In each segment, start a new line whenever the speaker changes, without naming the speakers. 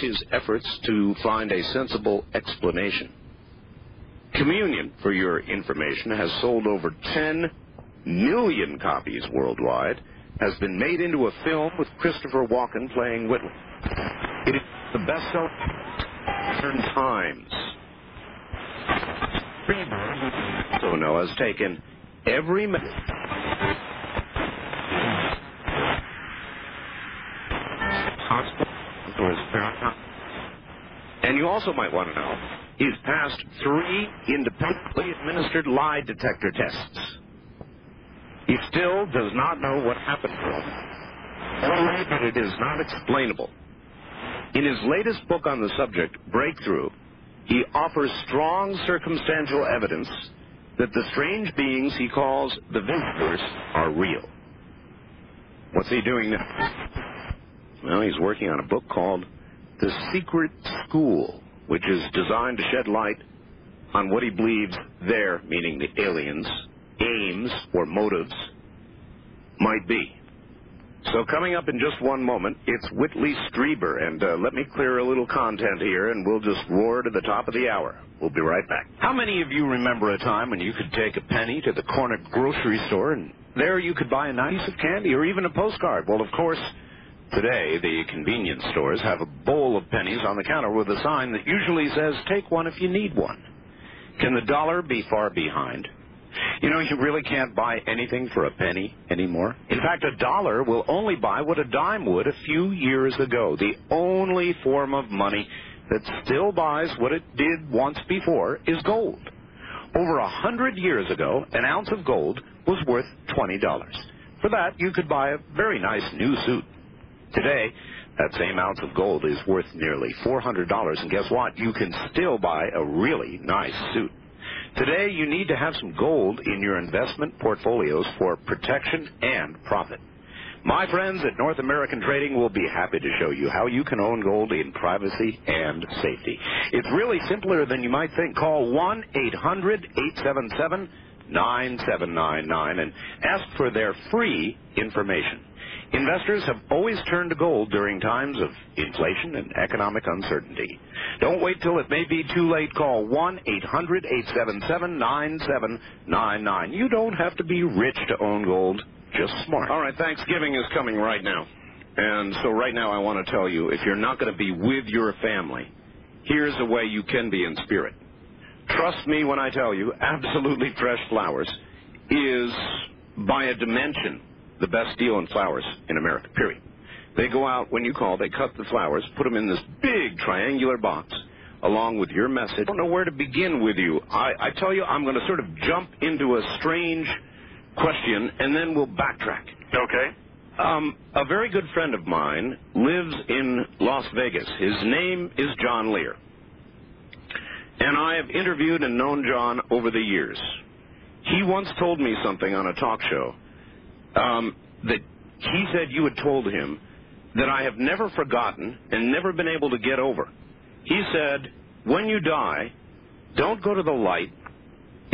his efforts to find a sensible explanation. Communion, for your information, has sold over 10 million copies worldwide, has been made into a film with Christopher Walken playing Whitley. It is the bestseller of times. So Noah has taken every and you also might want to know, he's passed 3 independently administered lie detector tests. He still does not know what happened to him, only that it is not explainable. In his latest book on the subject, Breakthrough, he offers strong circumstantial evidence that the strange beings he calls the visitors are real. What's he doing now? Well, he's working on a book called The Secret School, which is designed to shed light on what he believes their, meaning the aliens, aims or motives might be. So coming up in just one moment, it's Whitley Strieber, and let me clear a little content here, and we'll just roar to the top of the hour. We'll be right back. How many of you remember a time when you could take a penny to the corner grocery store, and there you could buy a nice piece of candy or even a postcard? Well, of course, today the convenience stores have a bowl of pennies on the counter with a sign that usually says, "Take one if you need one." Can the dollar be far behind? You know, you really can't buy anything for a penny anymore. In fact, a dollar will only buy what a dime would a few years ago. The only form of money that still buys what it did once before is gold. Over 100 years ago, an ounce of gold was worth $20. For that, you could buy a very nice new suit. Today, that same ounce of gold is worth nearly $400, and guess what? You can still buy a really nice suit. Today, you need to have some gold in your investment portfolios for protection and profit. My friends at North American Trading will be happy to show you how you can own gold in privacy and safety. It's really simpler than you might think. Call 1-800-877-9799 and ask for their free information. Investors have always turned to gold during times of inflation and economic uncertainty. Don't wait till it may be too late. Call 1-800-877-9799. You don't have to be rich to own gold, just smart. All right, Thanksgiving is coming right now. And so right now I want to tell you, if you're not going to be with your family, here's a way you can be in spirit. Trust me when I tell you, absolutely fresh flowers is, by a dimension, the best deal in flowers in America, period. They go out, when you call, they cut the flowers, put them in this big triangular box, along with your message. I don't know where to begin with you. I tell you, I'm going to sort of jump into a strange question, and then we'll backtrack.
Okay.
A very good friend of mine lives in Las Vegas. His name is John Lear. And I have interviewed and known John over the years. He once told me something on a talk show that he said you had told him that I have never forgotten and never been able to get over. He said, when you die, don't go to the light.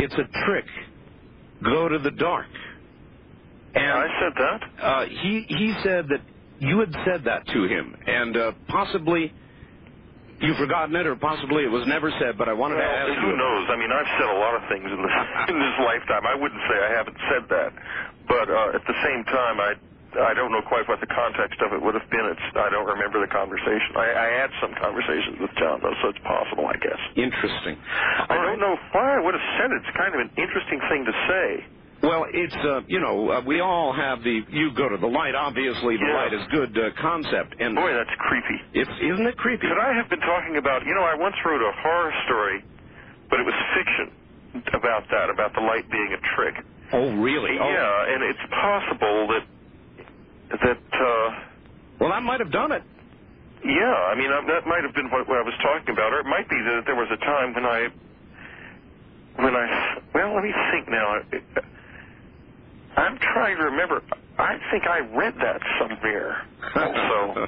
It's a trick. Go to the dark. And
I said that?
He said that you had said that to him, and possibly you've forgotten it, or possibly it was never said, but I wanted to ask you.
Who knows? I mean, I've said a lot of things in this lifetime. I wouldn't say I haven't said that. But at the same time, I don't know quite what the context of it would have been. I don't remember the conversation. I had some conversations with John, though, so it's possible, I guess.
Interesting.
I don't know why I would have said it. It's kind of an interesting thing to say.
Well, it's, we all have you go to the light, obviously the light is good concept. And
boy, that's creepy.
Isn't it creepy?
Could I have been talking about, I once wrote a horror story, but it was fiction about that, about the light being a trick.
Oh, really?
Yeah, and it's possible that
well, that might have done it.
Yeah, I mean, that might have been what I was talking about, or it might be that there was a time when I well, let me think now. I'm trying to remember. I think I read that somewhere also,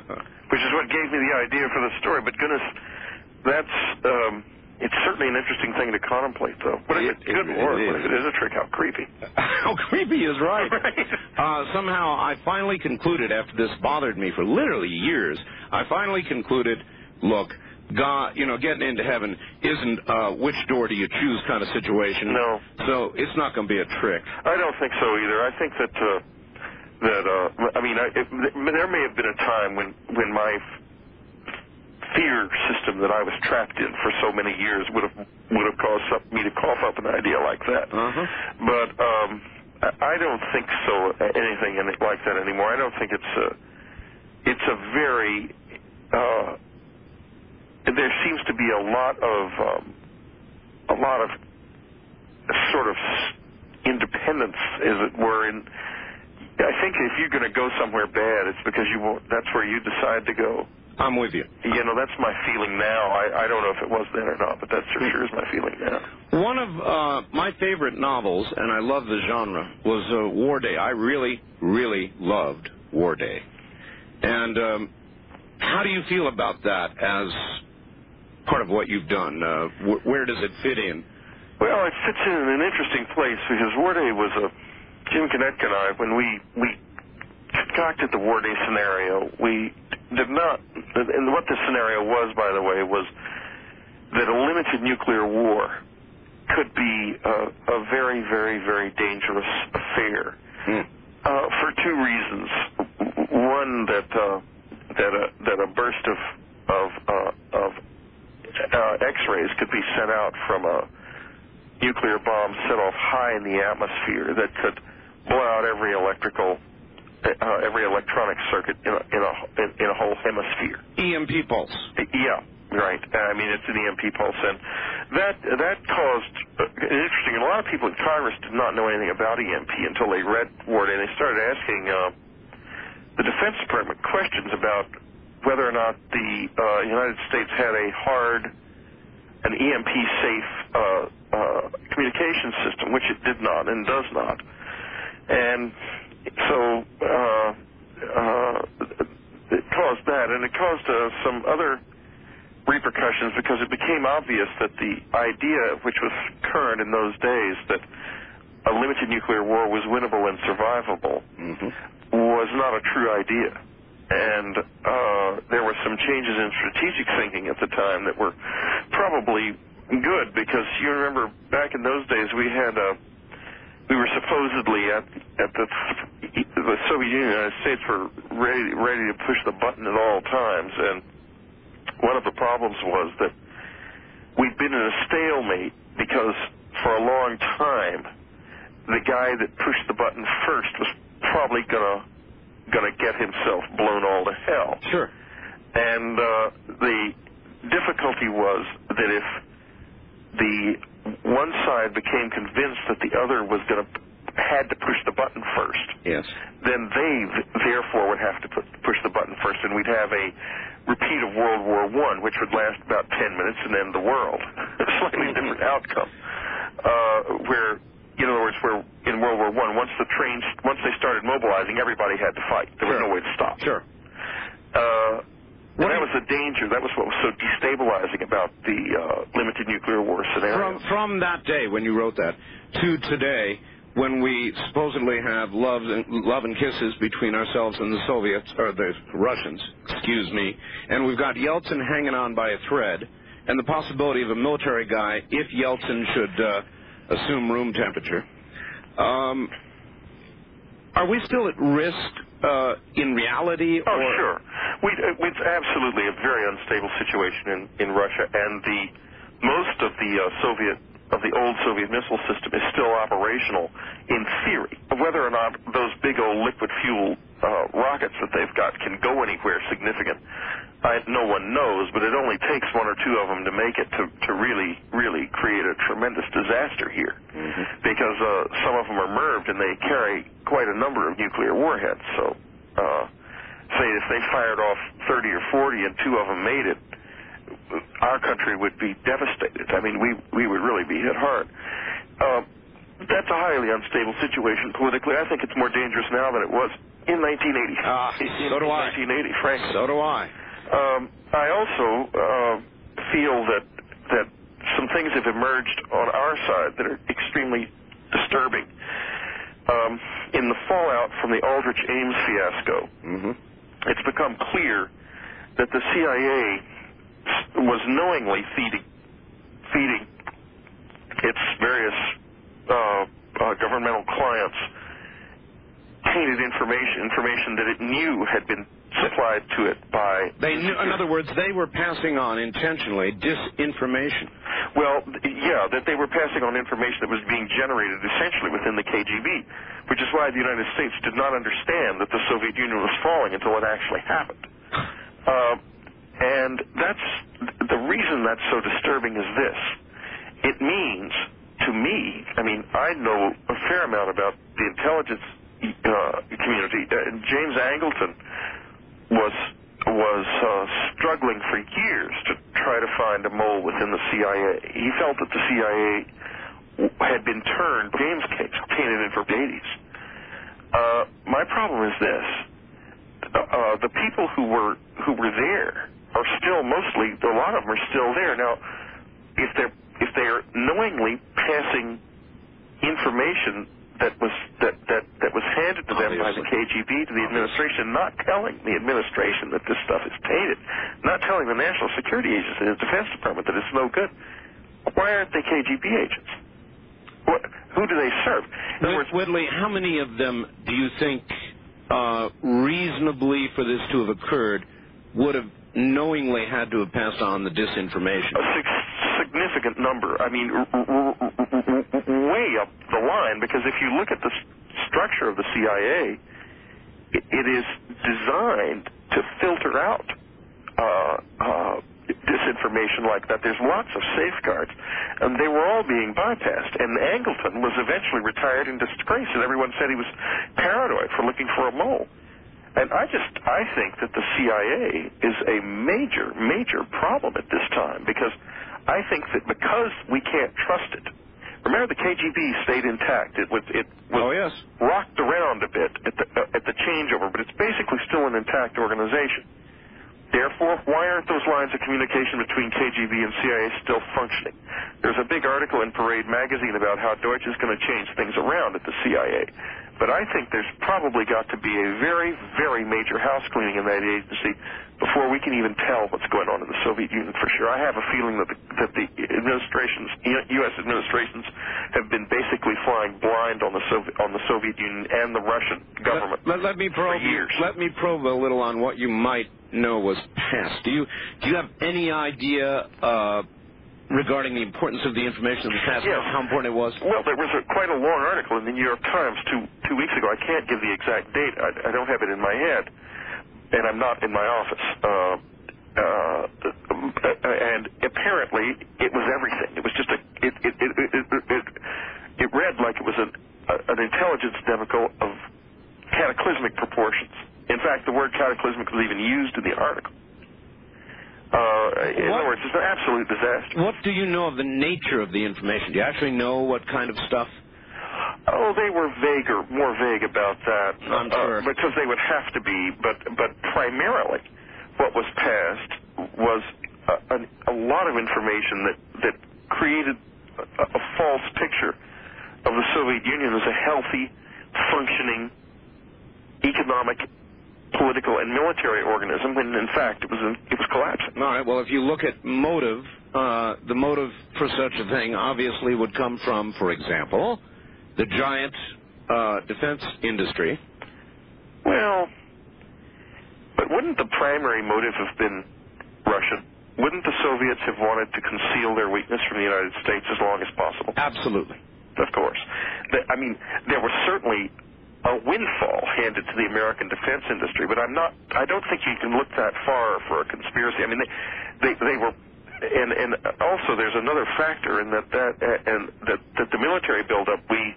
which is what gave me the idea for the story. But goodness, that's it's certainly an interesting thing to contemplate, though. What if good Lord, what if it is a trick? How creepy.
How creepy is right. Somehow I finally concluded, after this bothered me for literally years, I finally concluded look, God, getting into heaven isn't which door do you choose kind of situation.
No.
So it's not going to be a trick.
I don't think so either. I think that there may have been a time when my fear system that I was trapped in for so many years would have caused me to cough up an idea like that. But I don't think anything like that anymore. I don't think it's a very there seems to be a lot of sort of independence, as it were. And I think if you're going to go somewhere bad, it's because that's where you decide to go.
I'm with you.
That's my feeling now. I don't know if it was then or not, but that sure is my feeling now.
One of my favorite novels, and I love the genre, was War Day. I really, really loved War Day. And how do you feel about that as part of what you've done? Where does it fit in?
Well, it fits in an interesting place because War Day was Jim Kinect and I, when we concocted the War Day scenario, we did not, and what the scenario was, by the way, was that a limited nuclear war could be a very, very, very dangerous affair for two reasons. One, that a burst of X-rays could be sent out from a nuclear bomb set off high in the atmosphere that could blow out every electronic circuit in a whole hemisphere.
EMP pulse.
Yeah, right. I mean, it's an EMP pulse, and that caused interesting. And a lot of people in Congress did not know anything about EMP until they read War Day, and they started asking the Defense Department questions about whether or not the United States had an EMP-safe communication system, which it did not and does not. And so it caused that, and it caused some other repercussions because it became obvious that the idea, which was current in those days, that a limited nuclear war was winnable and survivable, was not a true idea. And there were some changes in strategic thinking at the time that were probably good, because you remember back in those days we were supposedly at the Soviet Union and the United States were ready to push the button at all times, and one of the problems was that we'd been in a stalemate because for a long time the guy that pushed the button first was probably gonna get himself blown all to hell. Sure. And the difficulty was that if the one side became convinced that the other was had to push the button first,
yes,
then they therefore would have to push the button first, and we'd have a repeat of World War I, which would last about 10 minutes and end the world. A slightly different outcome. Where, in other words, where in World War I, once they started mobilizing, everybody had to fight. There was no way to stop. Sure. And that was the danger. That was what was so destabilizing about the limited nuclear war scenario.
From that day when you wrote that to today, when we supposedly have love and kisses between ourselves and the Soviets, or the Russians, excuse me, and we've got Yeltsin hanging on by a thread, and the possibility of a military guy, if Yeltsin should assume room temperature. Are we still at risk in reality?
Oh, sure. It's absolutely a very unstable situation in Russia, and most of the old Soviet missile system is still operational in theory. Whether or not those big old liquid fuel rockets that they've got can go anywhere significant, no one knows, but it only takes one or two of them to make it to really, really create a tremendous disaster here. Because some of them are MIRVed and they carry quite a number of nuclear warheads. So, say if they fired off 30 or 40 and two of them made it, our country would be devastated. I mean, we would really be hit hard. That's a highly unstable situation politically. I think it's more dangerous now than it was in 1980.
So do I.
1980, frankly.
So do I.
I also feel that some things have emerged on our side that are extremely disturbing. In the fallout from the Aldrich Ames fiasco, it's become clear that the CIA was knowingly feeding its various governmental clients tainted information that it knew had been supplied to it by...
They knew, in other words, they were passing on intentionally disinformation.
Well, yeah, that they were passing on information that was being generated essentially within the KGB, which is why the United States did not understand that the Soviet Union was falling until it actually happened. And that's the reason that's so disturbing is this. It means, to me, I mean, I know a fair amount about the intelligence community. James Angleton was struggling for years to try to find a mole within the CIA. He felt that the CIA had been turned. James case tainted in for babies. My problem is this: the people who were there are still mostly. A lot of them are still there now. If they are knowingly passing information that was handed to them by the KGB to the administration, not telling the administration that this stuff is tainted, not telling the National Security Agency, the Defense Department, that it's no good, why aren't they KGB agents? Who do they serve?
Whitley, how many of them do you think reasonably for this to have occurred would have knowingly had to have passed on the disinformation?
A significant number. I mean, way up the line, because if you look at the structure of the CIA, it is designed to filter out disinformation like that. There's lots of safeguards, and they were all being bypassed. And Angleton was eventually retired in disgrace, and everyone said he was paranoid for looking for a mole. And I think that the CIA is a major, major problem at this time, because I think that because we can't trust it. Remember, the KGB stayed intact. It was rocked around a bit at the changeover, but it's basically still an intact organization. Therefore, why aren't those lines of communication between KGB and CIA still functioning? There's a big article in Parade magazine about how Deutsche is going to change things around at the CIA. But I think there's probably got to be a very, very major house cleaning in that agency before we can even tell what's going on in the Soviet Union for sure. I have a feeling that the administrations, U.S. administrations, have been basically flying blind on the Soviet Union and the Russian government
let me probe
for years.
Let me probe a little on what you might know was passed. Do you have any idea regarding the importance of the information that was passed, how important it was?
Well, there was quite a long article in the New York Times two weeks ago. I can't give the exact date. I don't have it in my head, and I'm not in my office. And apparently, it was everything. It was just it read like it was an intelligence demico of cataclysmic proportions. In fact, the word cataclysmic was even used in the article. In other words, it's an absolute disaster.
What do you know of the nature of the information? Do you actually know what kind of stuff?
Oh, they were more vague about that.
I'm sure.
Because they would have to be, but primarily what was passed was a lot of information that created a false picture of the Soviet Union as a healthy, functioning, economic, political and military organism, when in fact it was collapsing.
All right. Well, if you look at motive, the motive for such a thing obviously would come from, for example, the giant defense industry.
Well, but wouldn't the primary motive have been Russian? Wouldn't the Soviets have wanted to conceal their weakness from the United States as long as possible?
Absolutely.
Of course. I mean, there was certainly a windfall handed to the American defense industry, but I don't think you can look that far for a conspiracy. I mean, they were, and also there's another factor in that the military buildup we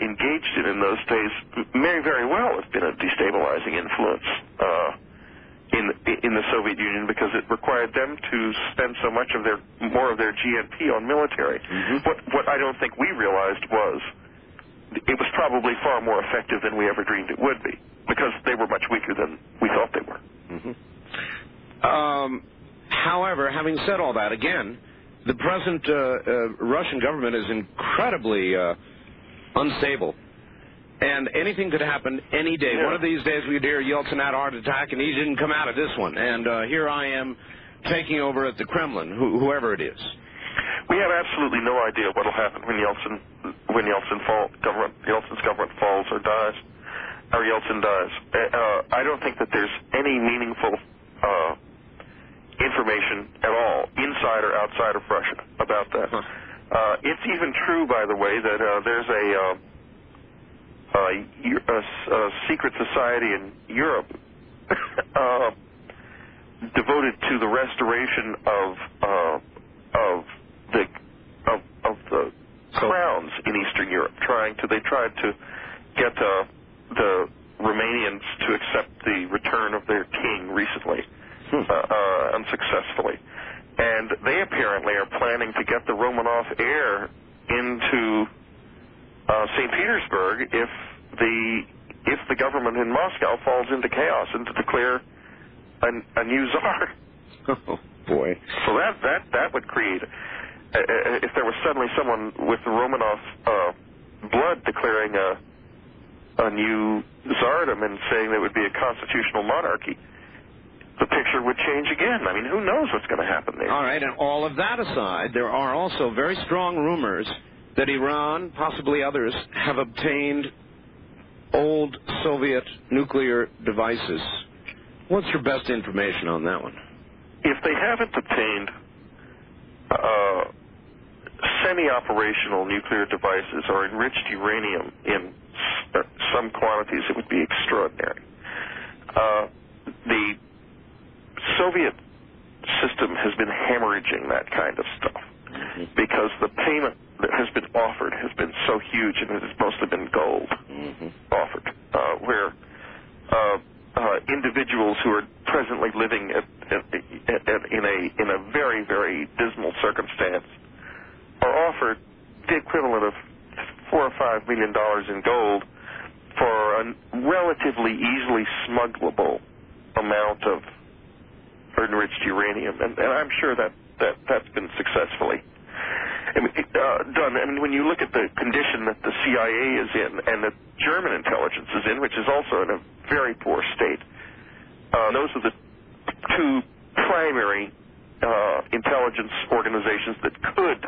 engaged in those days may very well have been a destabilizing influence in the Soviet Union, because it required them to spend so much of more of their GNP on military. Mm-hmm. What I don't think we realized was it was probably far more effective than we ever dreamed it would be, because they were much weaker than we thought they were.
Mm-hmm. However, having said all that, again, the present Russian government is incredibly unstable. And anything could happen any day.
Yeah.
One of these days we'd hear Yeltsin had a heart attack, and he didn't come out of this one. And here I am taking over at the Kremlin, whoever it is.
We have absolutely no idea what will happen when Yeltsin's government falls or dies, or Yeltsin dies. I don't think that there's any meaningful information at all, inside or outside of Russia, about that. It's even true, by the way, that there's a secret society in Europe devoted to the restoration of the crowns in Eastern Europe. They tried to get the Romanians to accept the return of their king recently, unsuccessfully. And they apparently are planning to get the Romanov heir into St. Petersburg if the government in Moscow falls into chaos and to declare a new czar.
Oh boy!
So that would create, if there was suddenly someone with the Romanov blood declaring a new tsardom and saying there would be a constitutional monarchy, the picture would change again. I mean, who knows what's going to happen there?
All right, and all of that aside, there are also very strong rumors that Iran, possibly others, have obtained old Soviet nuclear devices. What's your best information on that one?
If they haven't obtained semi-operational nuclear devices or enriched uranium in some quantities, it would be extraordinary. The Soviet system has been hemorrhaging that kind of stuff because the payment that has been offered has been so huge, and it has mostly been gold offered, where individuals who are presently living in a very, very dismal circumstance are offered the equivalent of $4 or $5 million in gold for a relatively easily smugglable amount of enriched uranium, and I'm sure that's been successfully done. I mean, when you look at the condition that the CIA is in and the German intelligence is in, which is also in a very poor state, those are the two primary intelligence organizations that could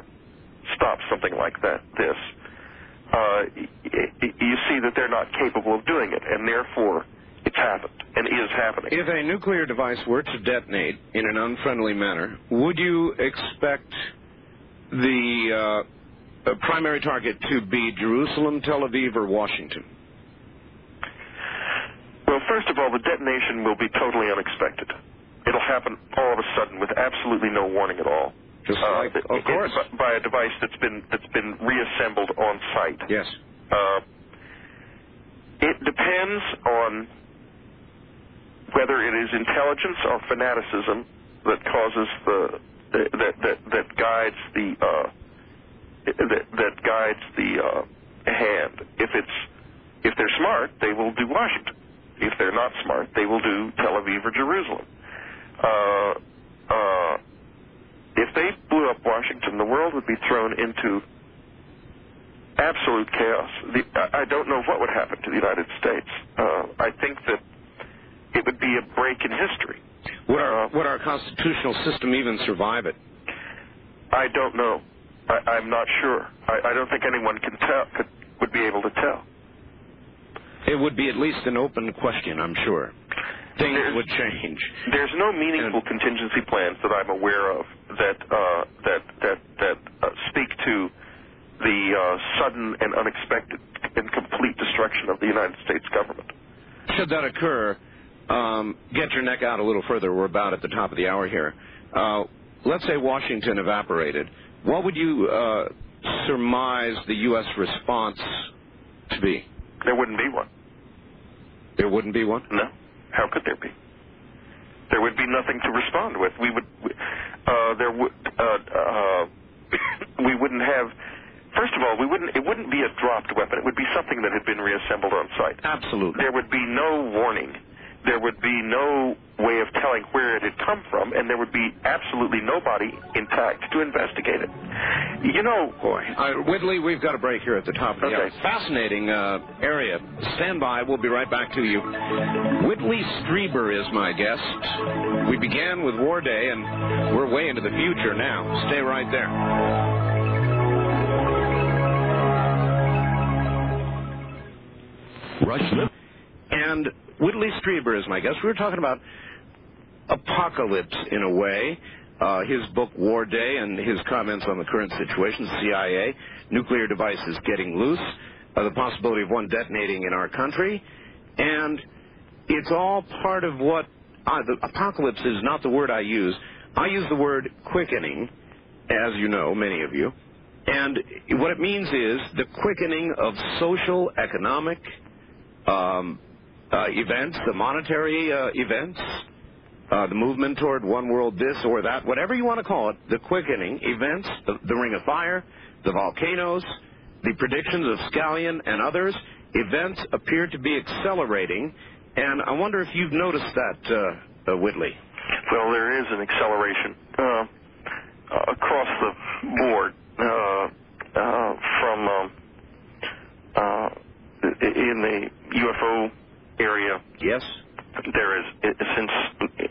stop something like this. You see that they're not capable of doing it, and therefore it's happened and is happening.
If a nuclear device were to detonate in an unfriendly manner, would you expect the primary target to be Jerusalem, Tel Aviv, or Washington?
Well, first of all, the detonation will be totally unexpected. It'll happen all of a sudden with absolutely no warning at all.
Just like, of course,
by a device that's been reassembled on site.
Yes.
It depends on whether it is intelligence or fanaticism that causes that guides the hand. If they're smart, they will do Washington. If they're not smart, they will do Tel Aviv or Jerusalem. If they blew up Washington, the world would be thrown into absolute chaos. I don't know what would happen to the United States. I think that it would be a break in history.
Would our constitutional system even survive it?
I don't know. I'm not sure. I don't think anyone would be able to tell.
It would be at least an open question, I'm sure. Things would change.
There's no meaningful contingency plans that I'm aware of that speak to the sudden and unexpected and complete destruction of the United States government.
Should that occur, get your neck out a little further. We're about at the top of the hour here. Let's say Washington evaporated. What would you surmise the U.S. response to be?
There wouldn't be one.
There wouldn't be one?
No. How could there be? There would be nothing to respond with. We wouldn't have. First of all, it wouldn't be a dropped weapon. It would be something that had been reassembled on site.
Absolutely.
There would be no warning. there would be no way of telling where it had come from, and there would be absolutely nobody intact to investigate it. You know...
Boy. Whitley, we've got a break here at the top of the hour. Fascinating area. Stand by. We'll be right back to you. Whitley Strieber is my guest. We began with War Day, and we're way into the future now. Stay right there. And Whitley Strieber is my guest. We were talking about apocalypse in a way. His book, War Day, and his comments on the current situation, CIA, nuclear devices getting loose, the possibility of one detonating in our country. And it's all part of what... the apocalypse is not the word I use. I use the word quickening, as you know, many of you. And what it means is the quickening of social, economic events, the monetary events, the movement toward one world this or that, whatever you want to call it, the quickening events, the Ring of Fire, the volcanoes, the predictions of Scallion and others, events appear to be accelerating. And I wonder if you've noticed that, Whitley.
Well, there is an acceleration across the board from in the UFO area.
Yes.
There is, since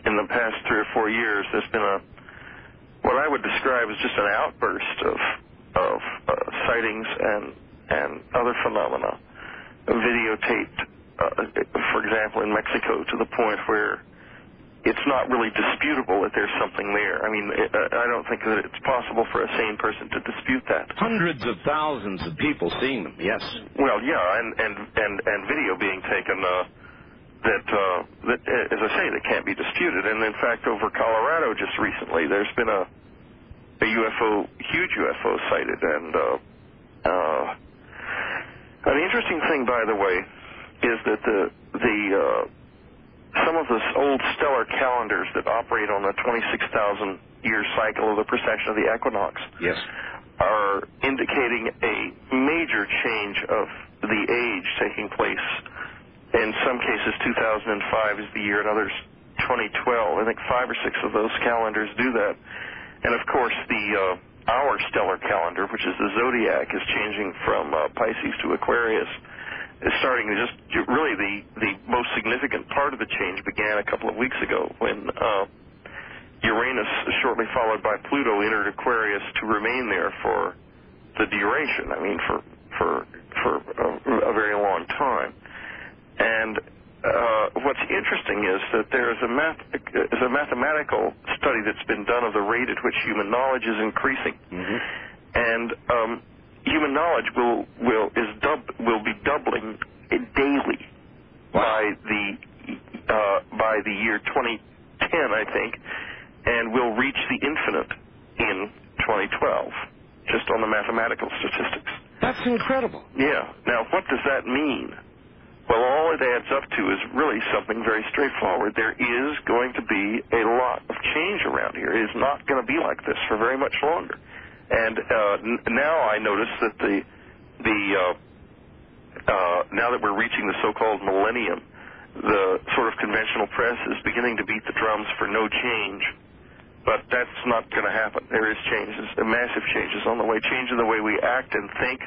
in the past 3 or 4 years, there's been what I would describe as just an outburst of sightings and other phenomena videotaped, for example, in Mexico, to the point where it's not really disputable that there's something there. I mean, I don't think that it's possible for a sane person to dispute that.
Hundreds of thousands of people seeing them, yes.
Well, yeah, and video being taken that, as I say, that can't be disputed. And in fact, over Colorado just recently, there's been a UFO, huge UFO sighted. And an interesting thing, by the way, is that some of the old stellar calendars that operate on the 26,000-year cycle of the precession of the equinox,
yes,
are indicating a major change of the age taking place. In some cases, 2005 is the year, in others, 2012. I think 5 or 6 of those calendars do that. And of course, our stellar calendar, which is the zodiac, is changing from Pisces to Aquarius. Is starting to just really the most significant part of the change began a couple of weeks ago when Uranus, shortly followed by Pluto, entered Aquarius to remain there for the duration. I mean, for a very long time. And what's interesting is that there is a mathematical study that's been done of the rate at which human knowledge is increasing, and human knowledge will be doubling daily by the year 2010, I think, and will reach the infinite in 2012, just on the mathematical statistics.
That's incredible.
Yeah. Now, what does that mean? Well, all it adds up to is really something very straightforward. There is going to be a lot of change around here. It is not going to be like this for very much longer. And now I notice that now that we're reaching the so-called millennium, the sort of conventional press is beginning to beat the drums for no change. But that's not going to happen. There is changes, massive changes on the way. Change in the way we act and think,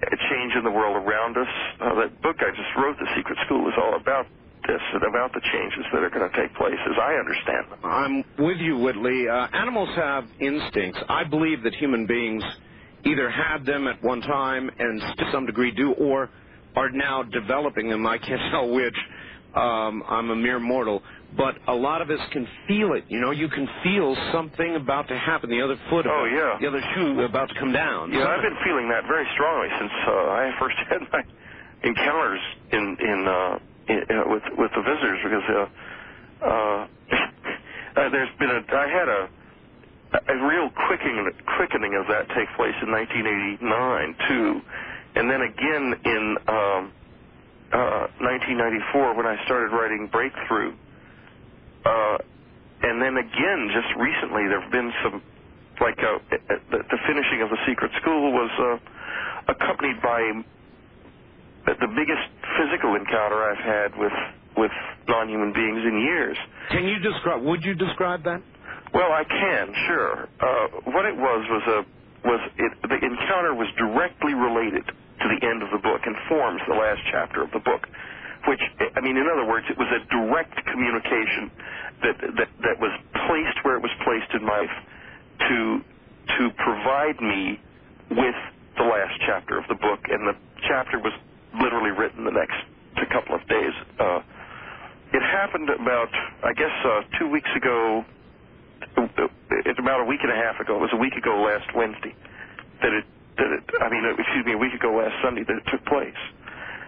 a change in the world around us. That book I just wrote, The Secret School, is all about this and about the changes that are going to take place, as I understand them.
I'm with you, Whitley. Animals have instincts. I believe that human beings either had them at one time and to some degree do, or are now developing them. I can't tell which. I'm a mere mortal. But a lot of us can feel it. You know, you can feel something about to happen. The other foot, the other shoe about to come down.
Yeah, I've been feeling that very strongly since I first had my encounters with the visitors, because I had a real quickening of that take place in 1989 too, and then again in 1994 when I started writing Breakthrough, and then again just recently there have been some, like the finishing of The Secret School was accompanied by the biggest physical encounter I've had with with non-human beings in years.
Can you describe? Would you describe that?
Well, I can, sure. What it was the encounter was directly related to the end of the book and forms the last chapter of the book. Which, I mean, in other words, it was a direct communication that was placed where it was placed in my life to provide me with the last chapter of the book, and the chapter was literally written the next couple of days. It happened about, I guess, 2 weeks ago. It's about a week and a half ago. It was a week ago last Wednesday a week ago last Sunday that it took place.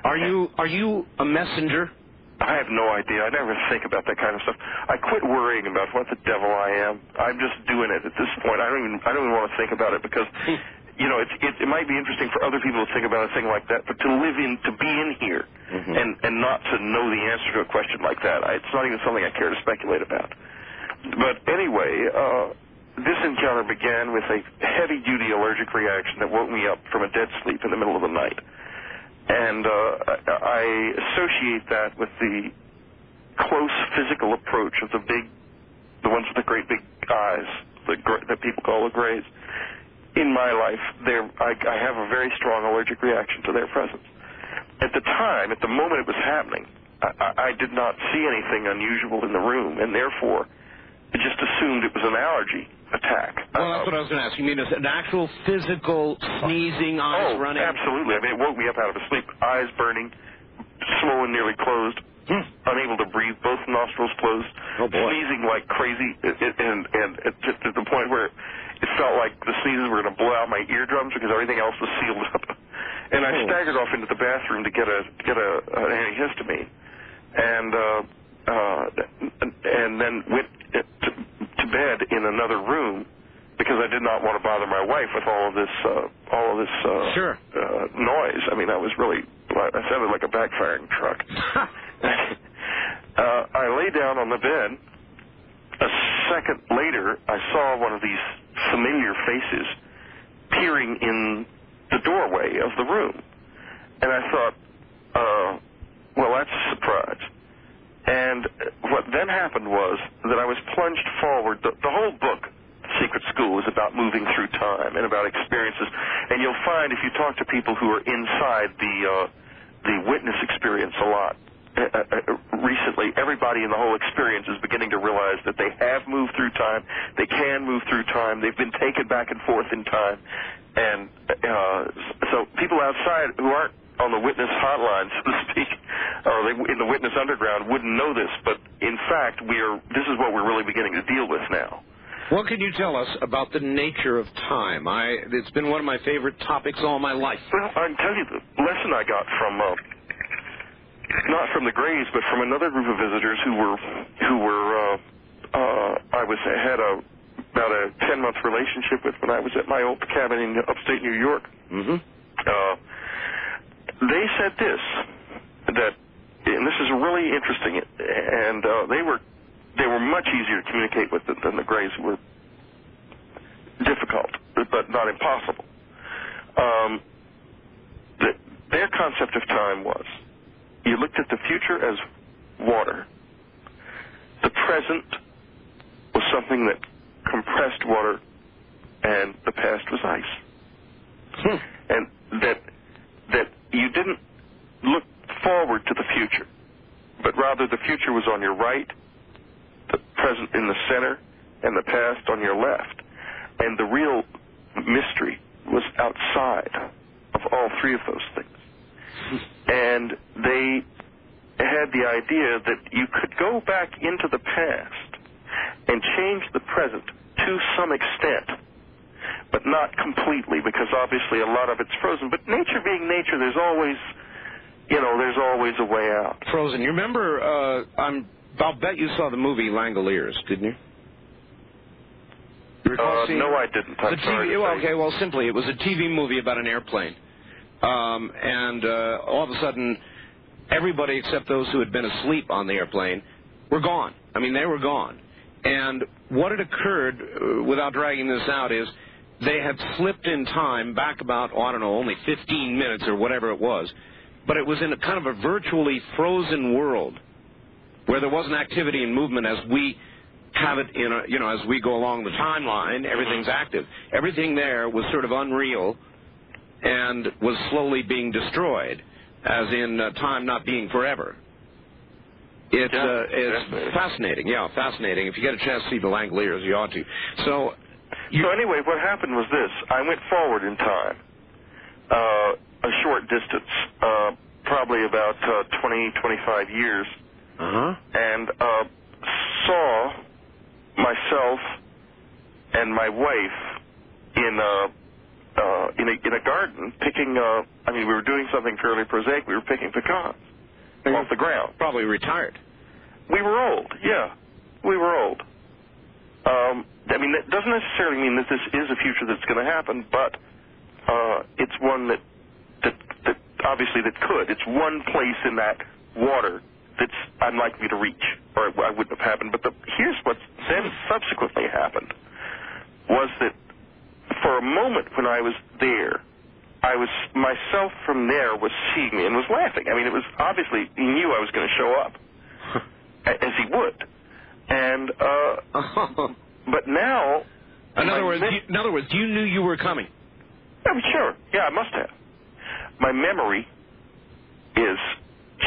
Are you a messenger?
I have no idea. I never think about that kind of stuff. I quit worrying about what the devil I am. I'm just doing it at this point. I don't even want to think about it because, you know, it might be interesting for other people to think about a thing like that, but to be in here and not to know the answer to a question like that, it's not even something I care to speculate about. But anyway, this encounter began with a heavy-duty allergic reaction that woke me up from a dead sleep in the middle of the night. And I associate that with the close physical approach of the ones with the great big eyes, that people call the Greys. In my life, I have a very strong allergic reaction to their presence. At the time, at the moment it was happening, I did not see anything unusual in the room, and therefore I just assumed it was an allergy attack.
Well, that's what I was going to ask. You mean an actual physical sneezing, eyes running?
Absolutely. I mean, it woke me up out of a sleep, eyes burning, swollen, nearly closed, unable to breathe, both nostrils closed, sneezing like crazy, and to the point where it felt like the sneezes were going to blow out my eardrums because everything else was sealed up. And I staggered off into the bathroom to get an antihistamine, and then went to bed in another room because I did not want to bother my wife with all of this noise. I mean, I sounded like a backfiring truck. I lay down on the bed. A second later, I saw one of these familiar faces peering in the doorway of the room. And I thought, well, that's a surprise. And what then happened was that I was plunged forward. The whole book, Secret School, is about moving through time and about experiences. And you'll find if you talk to people who are inside the witness experience a lot, recently, everybody in the whole experience is beginning to realize that they have moved through time, they can move through time, they've been taken back and forth in time. And so people outside who aren't on the witness hotline, so to speak, or in the witness underground wouldn't know this, but in fact, this is what we're really beginning to deal with now.
What can you tell us about the nature of time? It's been one of my favorite topics all my life.
Well, I can tell you the lesson I got from, not from the Greys, but from another group of visitors who had about a 10-month relationship with when I was at my old cabin in upstate New York. They said this, and this is really interesting, and they were much easier to communicate with than the Greys, who were difficult, but not impossible. Their concept of time was, you looked at the future as water. The present was something that compressed water, and the past was ice. And that you didn't look forward to the future, but rather the future was on your right, the present in the center, and the past on your left. And the real mystery was outside of all three of those things. And they had the idea that you could go back into the past and change the present to some extent, but not completely, because obviously a lot of it's frozen. But nature being nature, there's always a way out.
Frozen. You remember, I'll bet you saw the movie Langoliers, didn't you?
No, I didn't. I'm sorry to say.
Okay, well, simply, it was a TV movie about an airplane. And all of a sudden, everybody except those who had been asleep on the airplane were gone. I mean, they were gone. And what had occurred, without dragging this out, is they had slipped in time back about, only 15 minutes or whatever it was. But it was in a kind of a virtually frozen world. where there wasn't activity and movement as we have it in as we go along the timeline, everything's active. Everything there was sort of unreal and was slowly being destroyed, as in time not being forever. It's fascinating, fascinating. If you get a chance to see the Langoliers, you ought to. So
anyway, what happened was this. I went forward in time, a short distance, probably about 20, 25 years, and saw myself and my wife in a garden picking. We were doing something fairly prosaic. We were picking pecans off the ground.
Probably retired.
We were old. Yeah, we were old. That doesn't necessarily mean that this is a future that's going to happen, but it's one that obviously that could. It's one place in that water that's unlikely to reach, or I wouldn't have happened. But here's what then subsequently happened, was that for a moment when I was there, myself from there was seeing me and was laughing. It was obviously, he knew I was going to show up, as he would. And, but now...
In other words, you knew you were coming.
Sure. Yeah, I must have. My memory is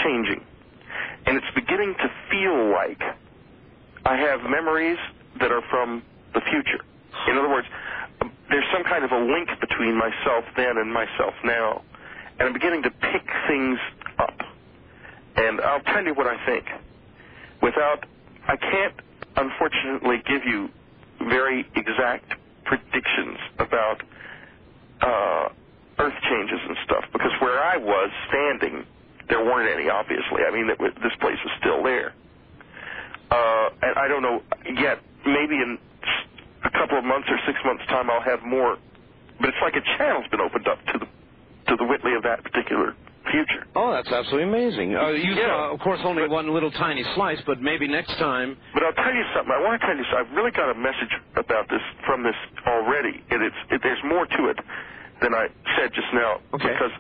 changing. And it's beginning to feel like I have memories that are from the future. In other words, there's some kind of a link between myself then and myself now. And I'm beginning to pick things up. And I'll tell you what I think. I can't, unfortunately, give you very exact predictions about earth changes and stuff, because where I was standing, there weren't any, obviously. This place is still there. And I don't know yet. Maybe in a couple of months or 6 months' time I'll have more. But it's like a channel's been opened up to the Whitley of that particular future.
Oh, that's absolutely amazing. You saw, of course, only one little tiny slice, but maybe next time...
But I'll tell you something. I want to tell you something. I've really got a message about this from this already. There's more to it than I said just now.
Okay.
Because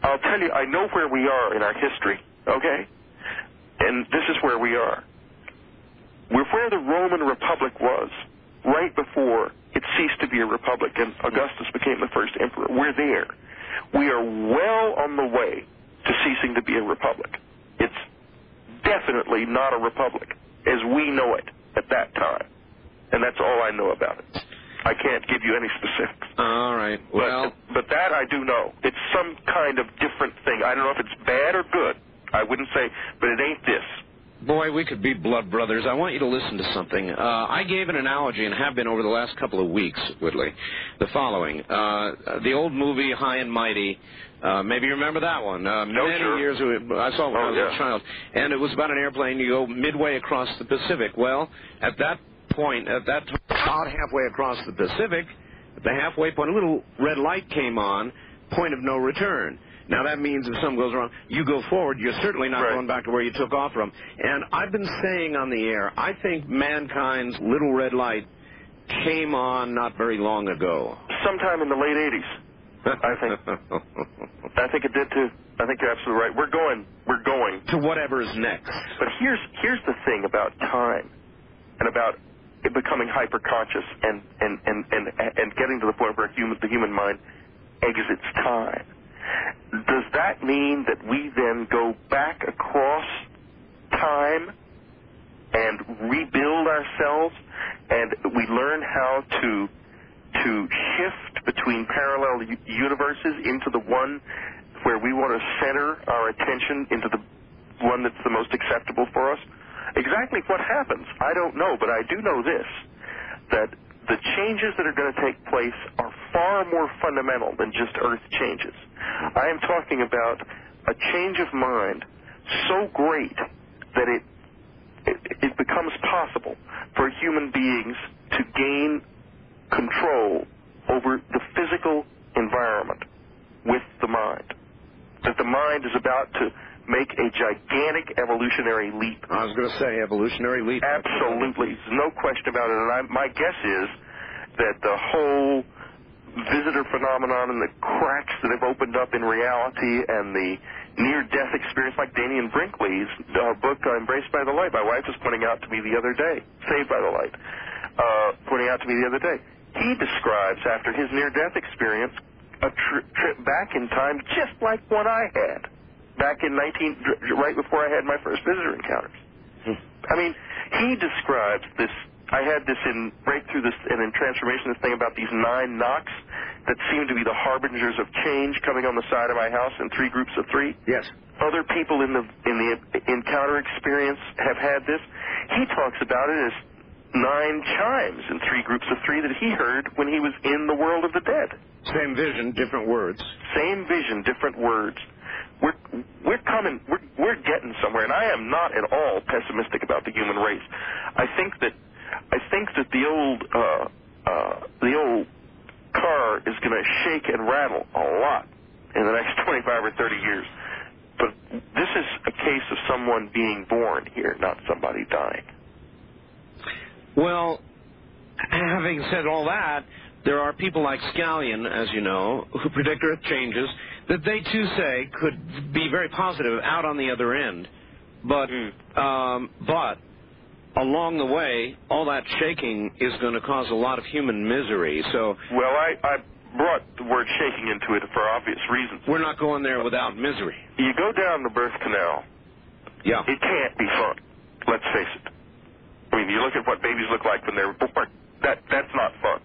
I'll tell you, I know where we are in our history, okay? And this is where we are. We're where the Roman Republic was, right before it ceased to be a republic and Augustus became the first emperor. We're there. We are well on the way to ceasing to be a republic. It's definitely not a republic as we know it at that time. And that's all I know about it. I can't give you any specifics.
All right. Well,
but that I do know. It's some kind of different thing. I don't know if it's bad or good. I wouldn't say, but it ain't this.
Boy, we could be blood brothers. I want you to listen to something. I gave an analogy, and have been over the last couple of weeks, Whitley, the following. The old movie, High and Mighty, maybe you remember that one. Many years ago, I saw it when I was a child. And it was about an airplane. You go midway across the Pacific. Well, at that point, about halfway across the Pacific, at the halfway point, a little red light came on, point of no return. Now, that means if something goes wrong, you go forward. You're certainly not going back to where you took off from. And I've been saying on the air, I think mankind's little red light came on not very long ago.
Sometime in the late 80s, I think. I think it did, too. I think you're absolutely right. We're going.
To whatever's next.
But here's the thing about time and about it becoming hyper-conscious and getting to the point where the human mind exits time. Does that mean that we then go back across time and rebuild ourselves, and we learn how to shift between parallel universes into the one where we want to center our attention into the one that's the most acceptable for us? Exactly what happens, I don't know, but I do know this, that the changes that are going to take place are far more fundamental than just earth changes. I am talking about a change of mind so great that it becomes possible for human beings to gain control over the physical environment with the mind. That the mind is about to make a gigantic evolutionary leap.
I was going to say evolutionary leap.
Absolutely. There's no question about it. And my guess is that the whole visitor phenomenon and the cracks that have opened up in reality and the near-death experience, like Daniel Brinkley's book, Embraced by the Light. My wife was pointing out to me the other day, Saved by the Light, pointing out to me the other day. He describes, after his near-death experience, a trip back in time just like one I had, back in right before I had my first visitor encounters. I mean, he describes this. I had this in Breakthrough and in Transformation, this thing about these 9 knocks that seem to be the harbingers of change coming on the side of my house in 3 groups of 3.
Yes.
Other people in the encounter experience have had this. He talks about it as 9 chimes in 3 groups of 3 that he heard when he was in the world of the dead.
Same vision, different words.
Same vision, different words. We're getting somewhere, and I am not at all pessimistic about the human race. I think that the old car is going to shake and rattle a lot in the next 25 or 30 years. But this is a case of someone being born here, not somebody dying.
Well, having said all that, there are people like Scallion, as you know, who predict Earth changes that they too say could be very positive out on the other end. But along the way, all that shaking is going to cause a lot of human misery. So,
well, I brought the word shaking into it for obvious reasons.
We're not going there without misery.
You go down the birth canal.
Yeah.
It can't be fun. Let's face it. I mean, you look at what babies look like when they're born. That's not fun.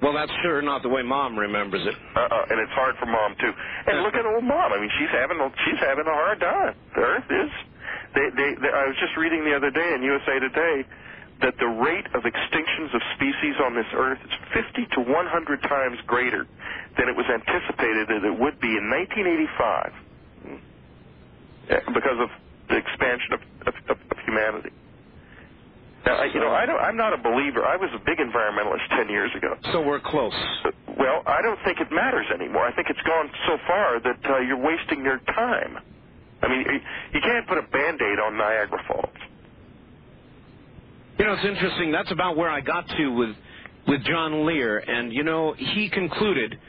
Well, that's sure not the way Mom remembers it.
And it's hard for Mom too. And look at old Mom. I mean, she's having a hard time. The Earth is. I was just reading the other day in USA Today that the rate of extinctions of species on this Earth is 50 to 100 times greater than it was anticipated that it would be in 1985 because of the expansion of humanity. Now, I'm not a believer. I was a big environmentalist 10 years ago.
So we're close.
Well, I don't think it matters anymore. I think it's gone so far that you're wasting your time. I mean, you can't put a Band-Aid on Niagara Falls.
You know, it's interesting. That's about where I got to with John Lear. And, you know, he concluded,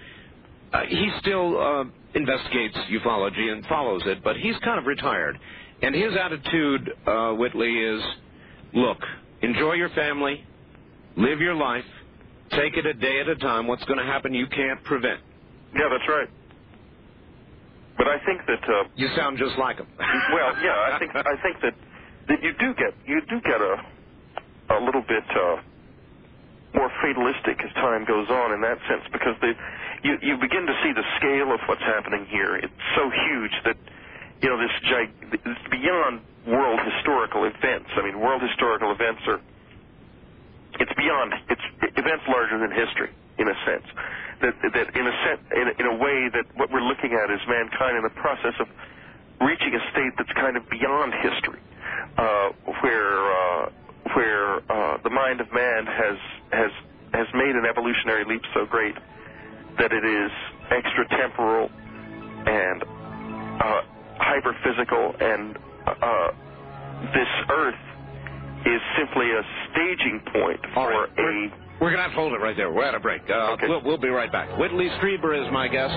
he still investigates ufology and follows it, but he's kind of retired. And his attitude, Whitley, is, look, enjoy your family, live your life, take it a day at a time. What's going to happen you can't prevent.
Yeah, that's right. But I think that
you sound just like him.
Well, yeah, I think that you do get a little bit more fatalistic as time goes on in that sense, because you begin to see the scale of what's happening here. It's so huge that it's beyond world historical events. I mean, world historical events it's events larger than history in a sense. That in a way that what we're looking at is mankind in the process of reaching a state that's kind of beyond history, where the mind of man has made an evolutionary leap so great that it is extratemporal and hyperphysical, and this Earth is simply a staging point for
We're going to have to hold it right there. We're at a break.
Okay.
We'll be right back. Whitley Strieber is my guest.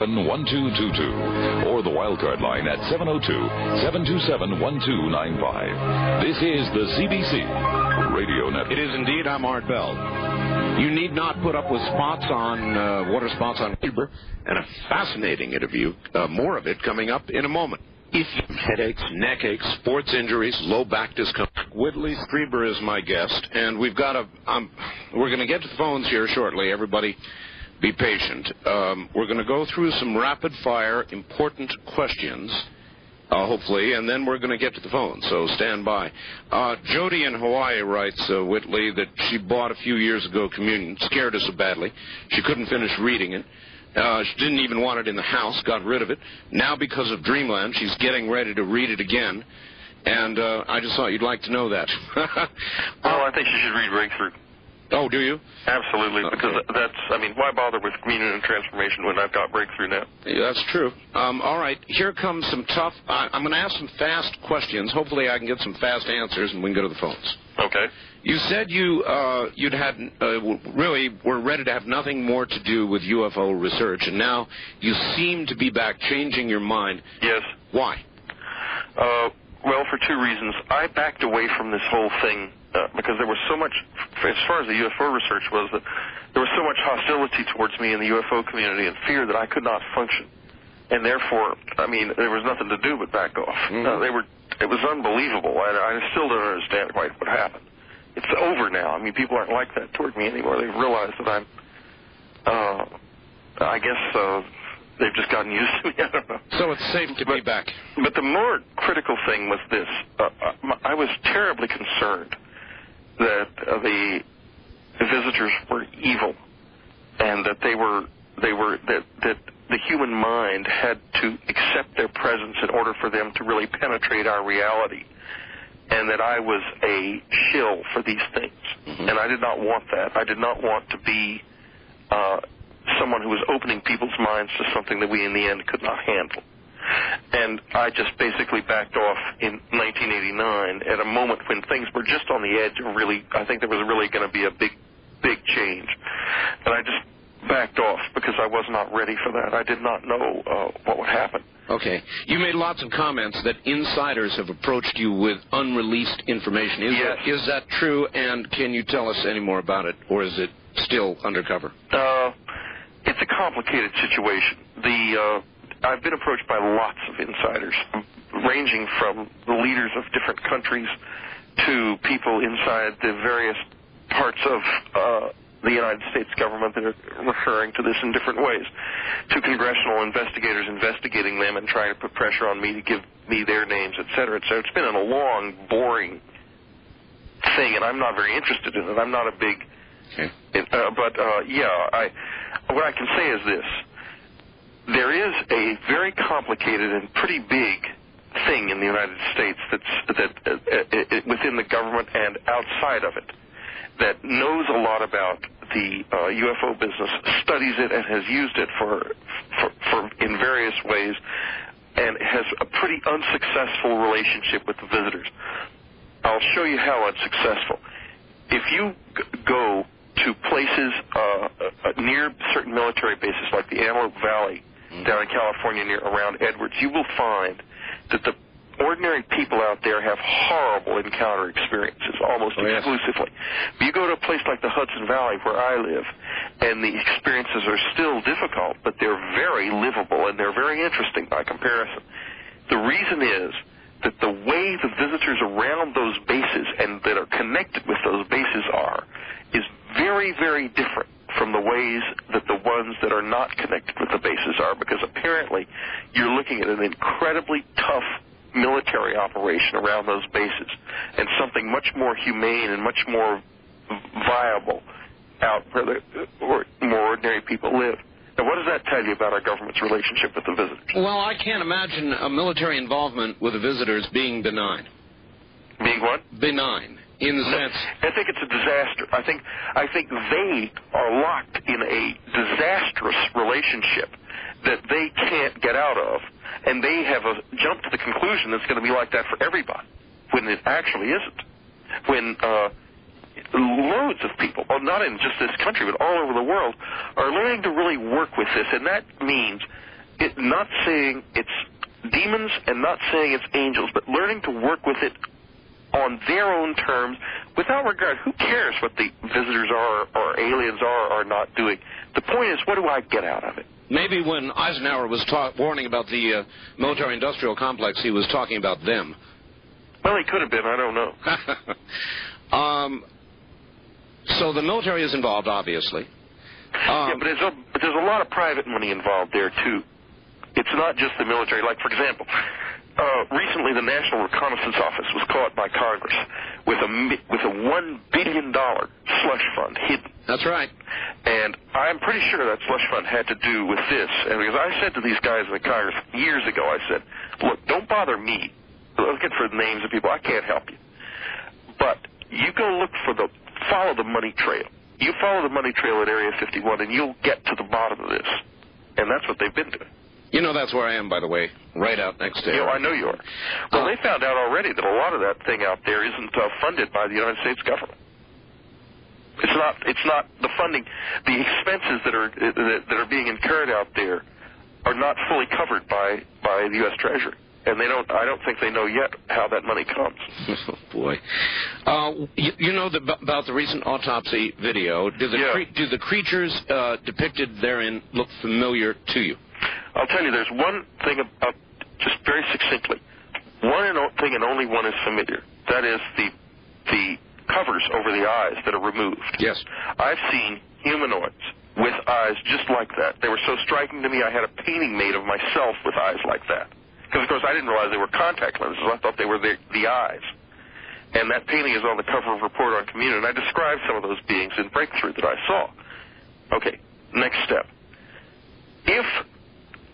1222 or the wildcard line at 702-727-1295. This is the CBC Radio Network.
It is indeed. I'm Art Bell. You need not put up with spots on water spots on Strieber, and a fascinating interview. More of it coming up in a moment. If you have headaches, neck aches, sports injuries, low back discomfort, Whitley Strieber is my guest, and we've got we're going to get to the phones here shortly. Everybody, be patient. We're going to go through some rapid-fire, important questions, hopefully, and then we're going to get to the phone, so stand by. Jody in Hawaii writes, Whitley, that she bought a few years ago Communion, scared her so badly she couldn't finish reading it. She didn't even want it in the house, got rid of it. Now, because of Dreamland, she's getting ready to read it again, and I just thought you'd like to know that.
I think she should read Breakthrough.
Oh, do you?
Absolutely, because why bother with communion and transformation when I've got breakthrough now?
Yeah, that's true. All right, here comes some tough, I'm going to ask some fast questions. Hopefully I can get some fast answers and we can go to the phones.
Okay.
You said you'd had really were ready to have nothing more to do with UFO research, and now you seem to be back changing your mind.
Yes.
Why?
Well, for two reasons. I backed away from this whole thing because there was so much, as far as the UFO research was, that there was so much hostility towards me in the UFO community and fear that I could not function. And therefore, there was nothing to do but back off.
Mm-hmm.
It was unbelievable. I still don't understand quite what happened. It's over now. People aren't like that toward me anymore. They've realized that I'm, I guess, they've just gotten used to me. I don't know. So
it's safe to be back.
But the more critical thing was this. I was terribly concerned that the visitors were evil and that that the human mind had to accept their presence in order for them to really penetrate our reality, and that I was a shill for these things. Mm-hmm. And I did not want that. I did not want to be someone who was opening people's minds to something that we in the end could not handle. And I just basically backed off in 1989 at a moment when things were just on the edge of really, I think there was really going to be a big change. And I just backed off because I was not ready for that. I did not know what would happen.
Okay. You made lots of comments that insiders have approached you with unreleased information. Is that true, and can you tell us any more about it, or is it still undercover?
It's a complicated situation. I've been approached by lots of insiders, ranging from the leaders of different countries to people inside the various parts of the United States government that are referring to this in different ways, to congressional investigators investigating them and trying to put pressure on me to give me their names, et cetera, et cetera. It's been a long, boring thing, and I'm not very interested in it. I'm not a big...
Okay.
What I can say is this. There is a very complicated and pretty big thing in the United States that's within the government and outside of it that knows a lot about the UFO business, studies it, and has used it for in various ways, and has a pretty unsuccessful relationship with the visitors. I'll show you how unsuccessful. If you go to places near certain military bases like the Antelope Valley down in California around Edwards, you will find that the ordinary people out there have horrible encounter experiences, almost exclusively. But you go to a place like the Hudson Valley where I live, and the experiences are still difficult, but they're very livable and they're very interesting by comparison. The reason is that the way the visitors around those bases and that are connected with those bases is very, very different from the ways that the ones that are not connected with the bases are, because apparently you're looking at an incredibly tough military operation around those bases and something much more humane and much more viable out where more ordinary people live. Now, what does that tell you about our government's relationship with the visitors?
Well, I can't imagine a military involvement with the visitors being benign.
Being what?
Benign, in the sense...
I think it's a disaster. I think they are locked in a disastrous relationship that they can't get out of, and they have jumped to the conclusion that it's going to be like that for everybody, when it actually isn't. When loads of people, well, not in just this country, but all over the world, are learning to really work with this, and that means not saying it's demons and not saying it's angels, but learning to work with it on their own terms, without regard. Who cares what the visitors are or aliens are or not doing? The point is, what do I get out of it?
Maybe when Eisenhower was warning about the military-industrial complex, he was talking about them.
Well, he could have been. I don't know.
So the military is involved, obviously.
Yeah, but there's a lot of private money involved there, too. It's not just the military. Like, for example, recently the National Reconnaissance Office was caught by Congress with a $1 billion slush fund hidden.
That's right.
And I'm pretty sure that slush fund had to do with this. And because I said to these guys in the Congress years ago, I said, look, don't bother me looking for the names of people. I can't help you. But you go follow the money trail. You follow the money trail at Area 51, and you'll get to the bottom of this. And that's what they've been doing.
You know, that's where I am, by the way, right out next to
you. I know you are. Well, they found out already that a lot of that thing out there isn't funded by the United States government. It's not the funding. The expenses that are being incurred out there are not fully covered by the U.S. Treasury. And I don't think they know yet how that money comes.
Oh, boy. You know about the recent autopsy video. Do the creatures depicted therein look familiar to you?
I'll tell you, there's one thing about, just very succinctly, one thing and only one is familiar. That is the covers over the eyes that are removed.
Yes.
I've seen humanoids with eyes just like that. They were so striking to me, I had a painting made of myself with eyes like that. Because, of course, I didn't realize they were contact lenses. I thought they were the eyes. And that painting is on the cover of Report on Communion. And I described some of those beings in Breakthrough that I saw. Okay, next step. If,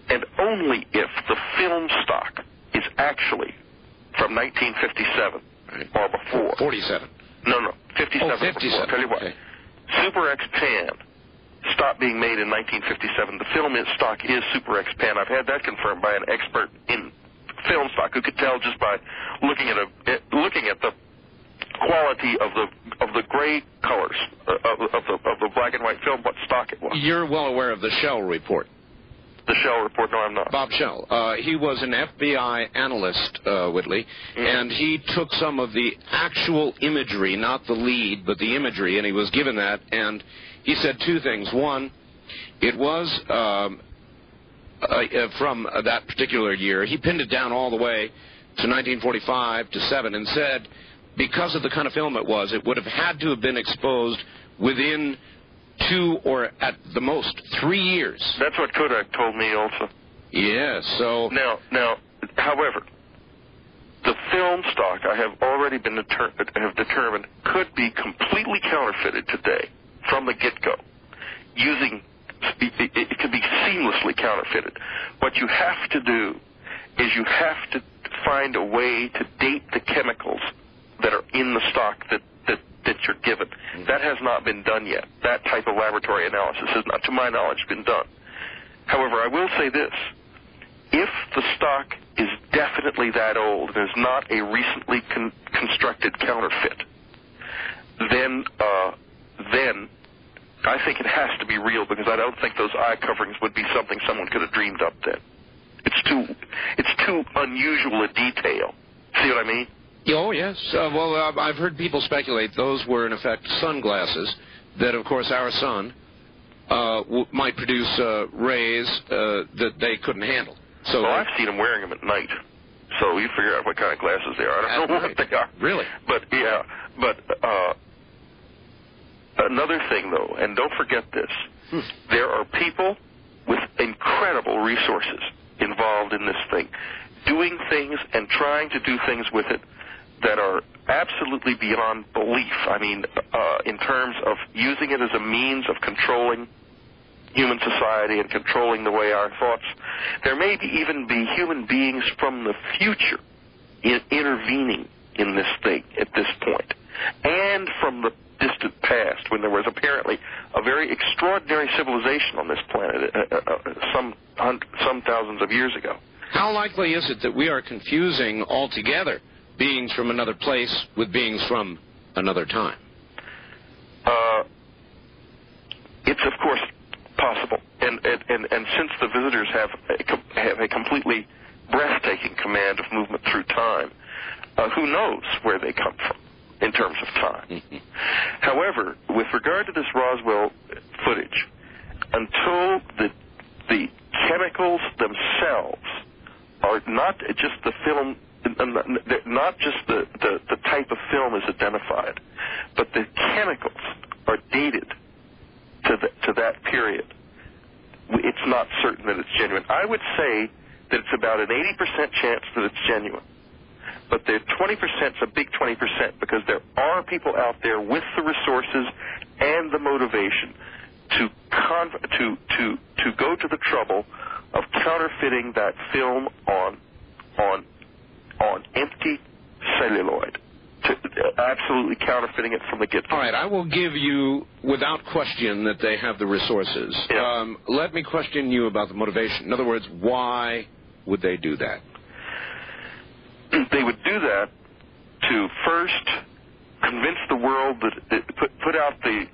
and only if, the film stock is actually from 1957 or before.
47.
No, 57 or before. I'll tell you what.
Okay.
Super X Pan stopped being made in 1957. The film stock is Super X Pan. I've had that confirmed by an expert in film stock who could tell just by looking at the quality of the gray colors of the black and white film, what stock it was.
You're well aware of the Shell report.
The Shell report? No, I'm not.
Bob Shell. He was an FBI analyst, Whitley, and he took some of the actual imagery, not the lead, but the imagery, and he was given that, and he said two things. One, it was from that particular year. He pinned it down all the way to 1945 to 7 and said because of the kind of film it was, it would have had to have been exposed within 2 or at the most 3 years.
That's what Kodak told me also.
Yes, so...
Now, however, the film stock I have already been determined could be completely counterfeited today from the get-go. It could be seamlessly counterfeited. What you have to do is you have to find a way to date the chemicals that are in the stock that you're given. That has not been done yet. That type of laboratory analysis has not, to my knowledge, been done. However, I will say this. If the stock is definitely that old and is not a recently constructed counterfeit, then I think it has to be real, because I don't think those eye coverings would be something someone could have dreamed up then. It's too unusual a detail. See what I mean?
Oh, yes. Well, I've heard people speculate those were, in effect, sunglasses that, of course, our sun might produce rays that they couldn't handle. So
well, I've seen them wearing them at night. So you figure out what kind of glasses they are. I don't know what they are.
Really?
But, yeah. But another thing, though, and don't forget this, there are people with incredible resources involved in this thing, doing things and trying to do things with it that are absolutely beyond belief. I mean, in terms of using it as a means of controlling human society and controlling the way our thoughts. There may even be human beings from the future intervening in this thing at this point, and from the distant past, when there was apparently a very extraordinary civilization on this planet some thousands of years ago.
How likely is it that we are confusing altogether beings from another place with beings from another time?
It's, of course, possible. And since the visitors have a completely breathtaking command of movement through time, who knows where they come from in terms of time. However, with regard to this Roswell footage, until the chemicals themselves are not just the film, not just the type of film is identified, but the chemicals are dated to that period, it's not certain that it's genuine. I would say that it's about an 80% chance that it's genuine. But the 20% is a big 20%, because there are people out there with the resources and the motivation to go to the trouble of counterfeiting that film on empty celluloid. absolutely counterfeiting it from the get-go.
All right, I will give you, without question, that they have the resources.
Yeah.
Let me question you about the motivation. In other words, why would they do that?
They would do that to first convince the world that put out the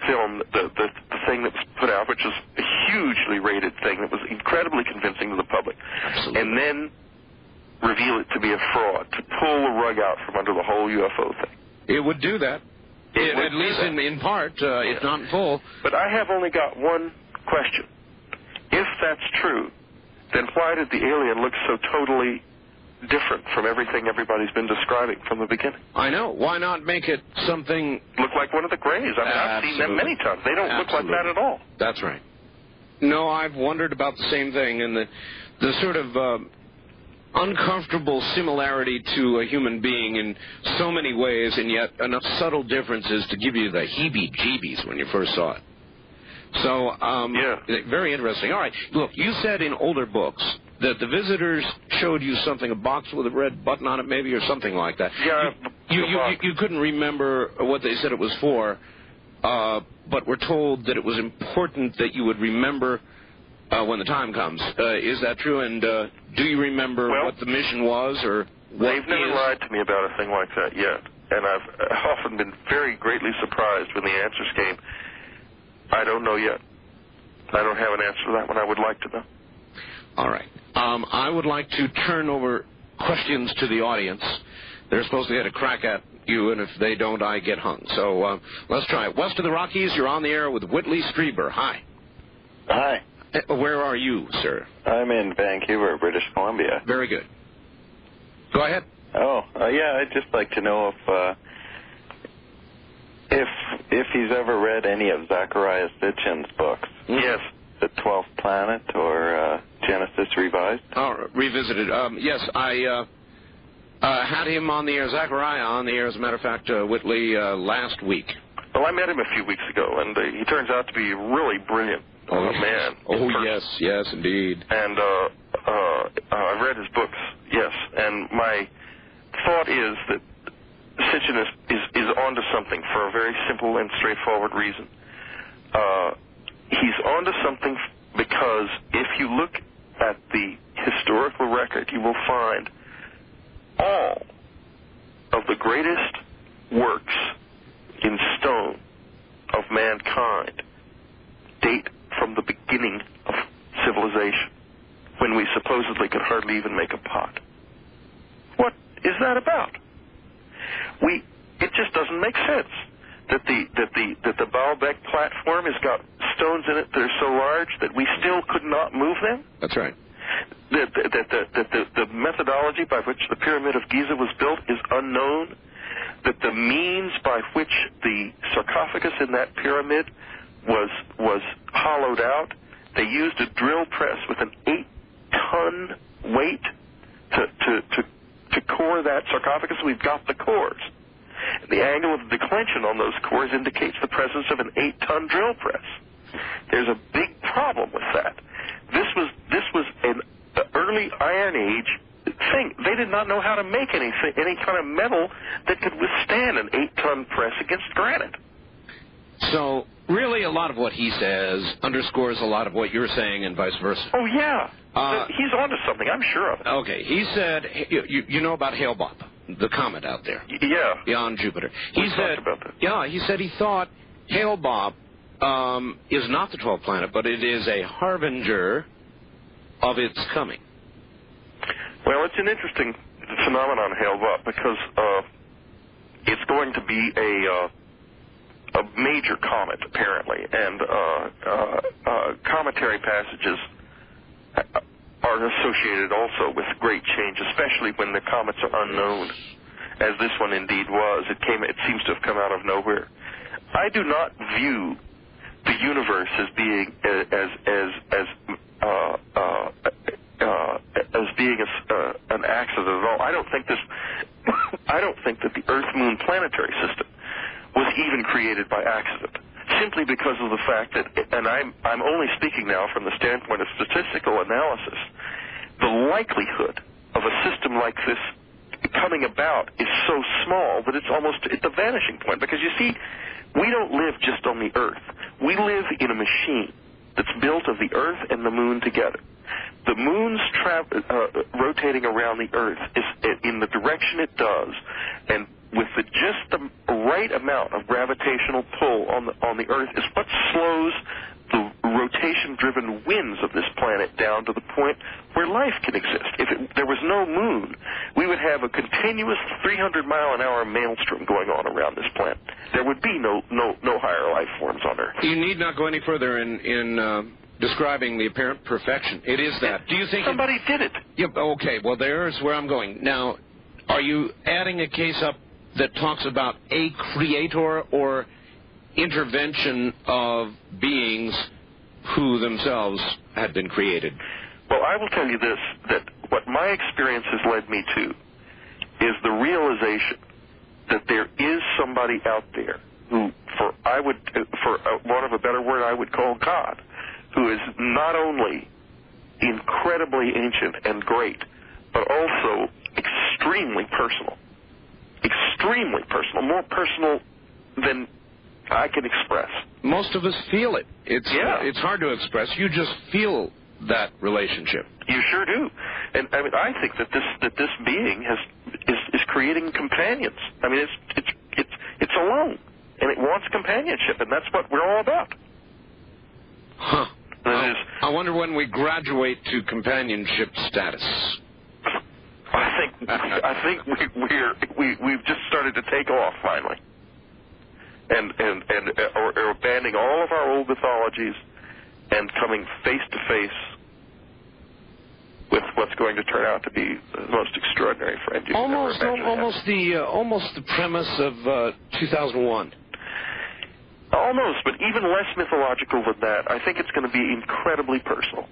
film, the thing that was put out, which was a hugely rated thing that was incredibly convincing to the public.
Absolutely.
And then reveal it to be a fraud, to pull the rug out from under the whole UFO thing.
It would do that. At least in part, if not in full.
But I have only got one question. If that's true, then why did the alien look so totally different from everything everybody's been describing from the beginning?
I know. Why not make it something...
Look like one of the Greys. I mean, I've seen them many times. They don't look like that at all.
That's right. No, I've wondered about the same thing, and the sort of uncomfortable similarity to a human being in so many ways, and yet enough subtle differences to give you the heebie-jeebies when you first saw it. So, very interesting. All right, look, you said in older books that the visitors showed you something, a box with a red button on it maybe, or something like that.
Yeah.
You couldn't remember what they said it was for, but were told that it was important that you would remember when the time comes. Is that true? And do you remember what the mission was, or what
they've never lied to me about a thing like that yet. And I've often been very greatly surprised when the answers came. I don't know yet. I don't have an answer to that one. I would like to know.
All right. I would like to turn over questions to the audience. They're supposed to get a crack at you, and if they don't, I get hung. So let's try it. West of the Rockies, you're on the air with Whitley Strieber. Hi.
Hi.
Where are you, sir?
I'm in Vancouver, British Columbia.
Very good. Go ahead.
Oh, yeah, I'd just like to know if he's ever read any of Zecharia Sitchin's books.
Yes.
The 12th Planet or Genesis Revised?
Oh, revisited. Yes, I had him on the air, Zecharia on the air, as a matter of fact, Whitley, last week.
Well, I met him a few weeks ago, and he turns out to be really brilliant. Man.
Oh, yes, indeed.
And I've read his books, yes. And my thought is that Sitchin is onto something for a very simple and straightforward reason. He's onto something because if you look at the historical record, you will find all of the greatest works in stone of mankind date from the beginning of civilization, when we supposedly could hardly even make a pot. What is that about? It just doesn't make sense that the Baalbek platform has got stones in it that are so large that we still could not move them.
That's right.
That the methodology by which the Pyramid of Giza was built is unknown. That the means by which the sarcophagus in that pyramid was hollowed out. They used a drill press with an 8-ton weight to core that sarcophagus. We've got the cores. The angle of the declension on those cores indicates the presence of an 8-ton drill press. There's a big problem with that. This was an early Iron Age thing. They did not know how to make any kind of metal that could withstand an 8-ton press against granite.
So, really, a lot of what he says underscores a lot of what you're saying and vice versa.
Oh, yeah. He's onto something, I'm sure of it.
Okay, he said, you know about Hale-Bopp, the comet out there.
Yeah.
Beyond Jupiter.
We talked about that.
Yeah, he said he thought Hale-Bopp is not the 12th planet, but it is a harbinger of its coming.
Well, it's an interesting phenomenon, Hale-Bopp, because it's going to be a major comet, apparently, and cometary passages are associated also with great change, especially when the comets are unknown, as this one indeed was. It seems to have come out of nowhere. I do not view the universe as being an accident at all. I don't think that the Earth-Moon planetary system was even created by accident, simply because of the fact that, and I'm only speaking now from the standpoint of statistical analysis, the likelihood of a system like this coming about is so small that it's almost at the vanishing point. Because you see, we don't live just on the Earth. We live in a machine that's built of the Earth and the Moon together. The Moon's rotating around the Earth is in the direction it does, and with just the right amount of gravitational pull on the Earth is what slows the rotation-driven winds of this planet down to the point where life can exist. If there was no Moon, we would have a continuous 300-mile-an-hour maelstrom going on around this planet. There would be no higher life forms on Earth.
You need not go any further in describing the apparent perfection. It is that. Do you think
somebody did it?
Yeah, okay, well, there's where I'm going. Now, are you adding a case up that talks about a creator or intervention of beings who themselves had been created?
Well, I will tell you this, that what my experience has led me to is the realization that there is somebody out there who, for want of a better word, I would call God, who is not only incredibly ancient and great, but also extremely personal. Extremely personal, more personal than I can express.
Most of us feel it. It's hard to express. You just feel that relationship.
You sure do. And I mean, I think that this being is creating companions. I mean, it's alone, and it wants companionship, and that's what we're all about.
Huh. I wonder when we graduate to companionship status.
I think we've just started to take off finally, and abandoning all of our old mythologies and coming face to face with what's going to turn out to be the most extraordinary friend you've ever imagined.
Almost the premise of 2001.
Almost, but even less mythological than that. I think it's going to be incredibly personal.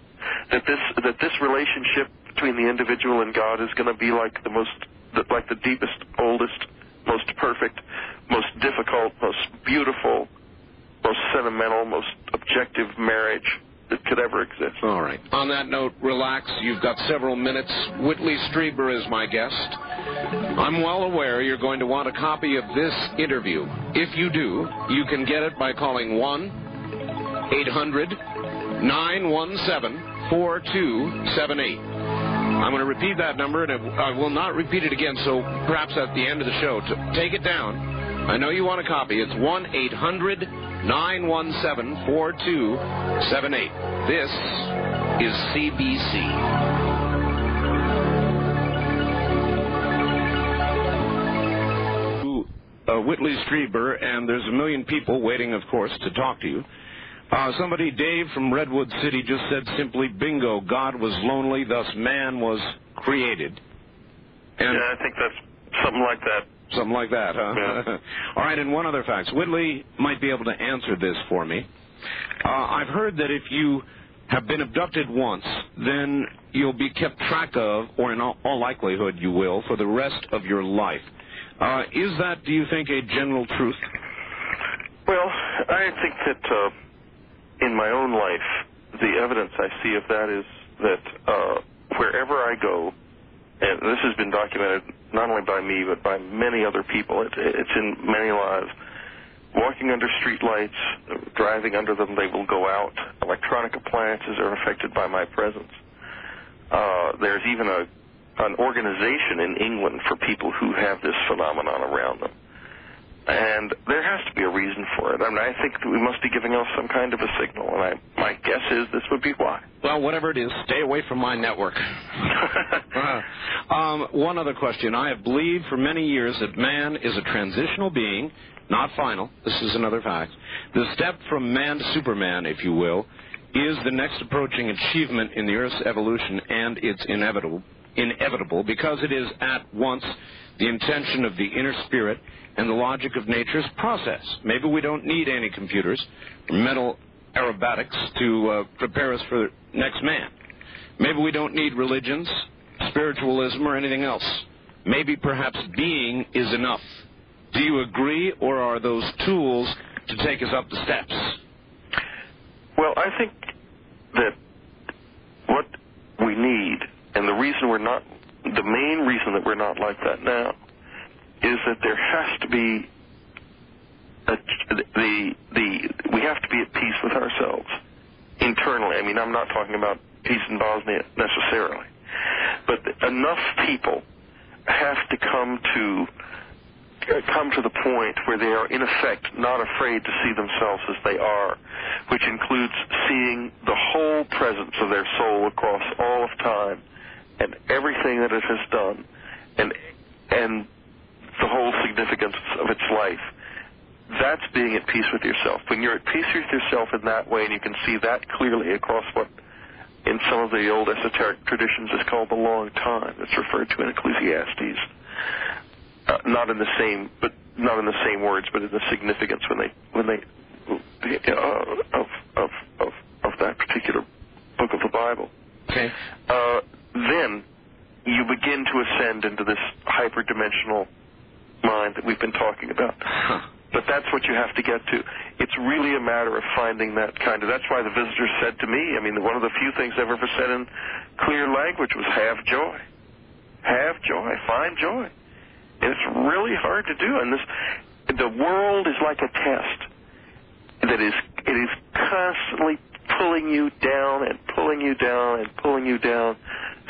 That this relationship between the individual and God is going to be like the deepest, oldest, most perfect, most difficult, most beautiful, most sentimental, most objective marriage that could ever exist.
All right. On that note, relax. You've got several minutes. Whitley Strieber is my guest. I'm well aware you're going to want a copy of this interview. If you do, you can get it by calling 1-800-917-4278. I'm going to repeat that number, and I will not repeat it again, so perhaps at the end of the show, take it down. I know you want a copy. It's 1-800-917-4278. This is CBC. Whitley Strieber, and there's a million people waiting, of course, to talk to you. Somebody, Dave from Redwood City, just said simply, bingo, God was lonely, thus man was created. And
yeah, I think that's something like that.
Something like that, huh? Yeah. All right, and one other fact. Whitley might be able to answer this for me. I've heard that if you have been abducted once, then you'll be kept track of, or in all likelihood you will, for the rest of your life. Is that, do you think, a general truth?
Well, I think that in my own life, the evidence I see of that is that wherever I go, and this has been documented not only by me but by many other people, it's in many lives, walking under street lights, driving under them, they will go out. Electronic appliances are affected by my presence. There's even an organization in England for people who have this phenomenon around them. And there has to be a reason for it. I mean, I think that we must be giving off some kind of a signal, and my guess is this would be why.
Well, whatever it is, stay away from my network. One other question. I have believed for many years that man is a transitional being, not final. This is another fact. The step from man to Superman, if you will, is the next approaching achievement in the Earth's evolution, and it's inevitable because it is at once the intention of the inner spirit and the logic of nature's process. Maybe we don't need any computers or mental aerobatics to prepare us for the next man. Maybe we don't need religions, spiritualism, or anything else. Maybe perhaps being is enough. Do you agree, or are those tools to take us up the steps?
Well, I think that what we need, and the reason we're not the main reason that we're not like that now is that there has to be we have to be at peace with ourselves internally. I mean, I'm not talking about peace in Bosnia necessarily, but enough people have to come to the point where they are, in effect, not afraid to see themselves as they are, which includes seeing the whole presence of their soul across all of time and everything that it has done, and the whole significance of its life. That's being at peace with yourself. When you're at peace with yourself in that way, and you can see that clearly across what in some of the old esoteric traditions is called the long time, that's referred to in Ecclesiastes. Not in the same words, but in the significance when they of that particular book of the Bible.
Okay.
Then you begin to ascend into this hyperdimensional mind that we've been talking about. But that's what you have to get to. It's really a matter of finding that kind of... That's why the visitors said to me, I mean, one of the few things I've ever said in clear language was have joy. Have joy. Find joy. And it's really hard to do. And the world is like a test. It is constantly pulling you down and pulling you down and pulling you down,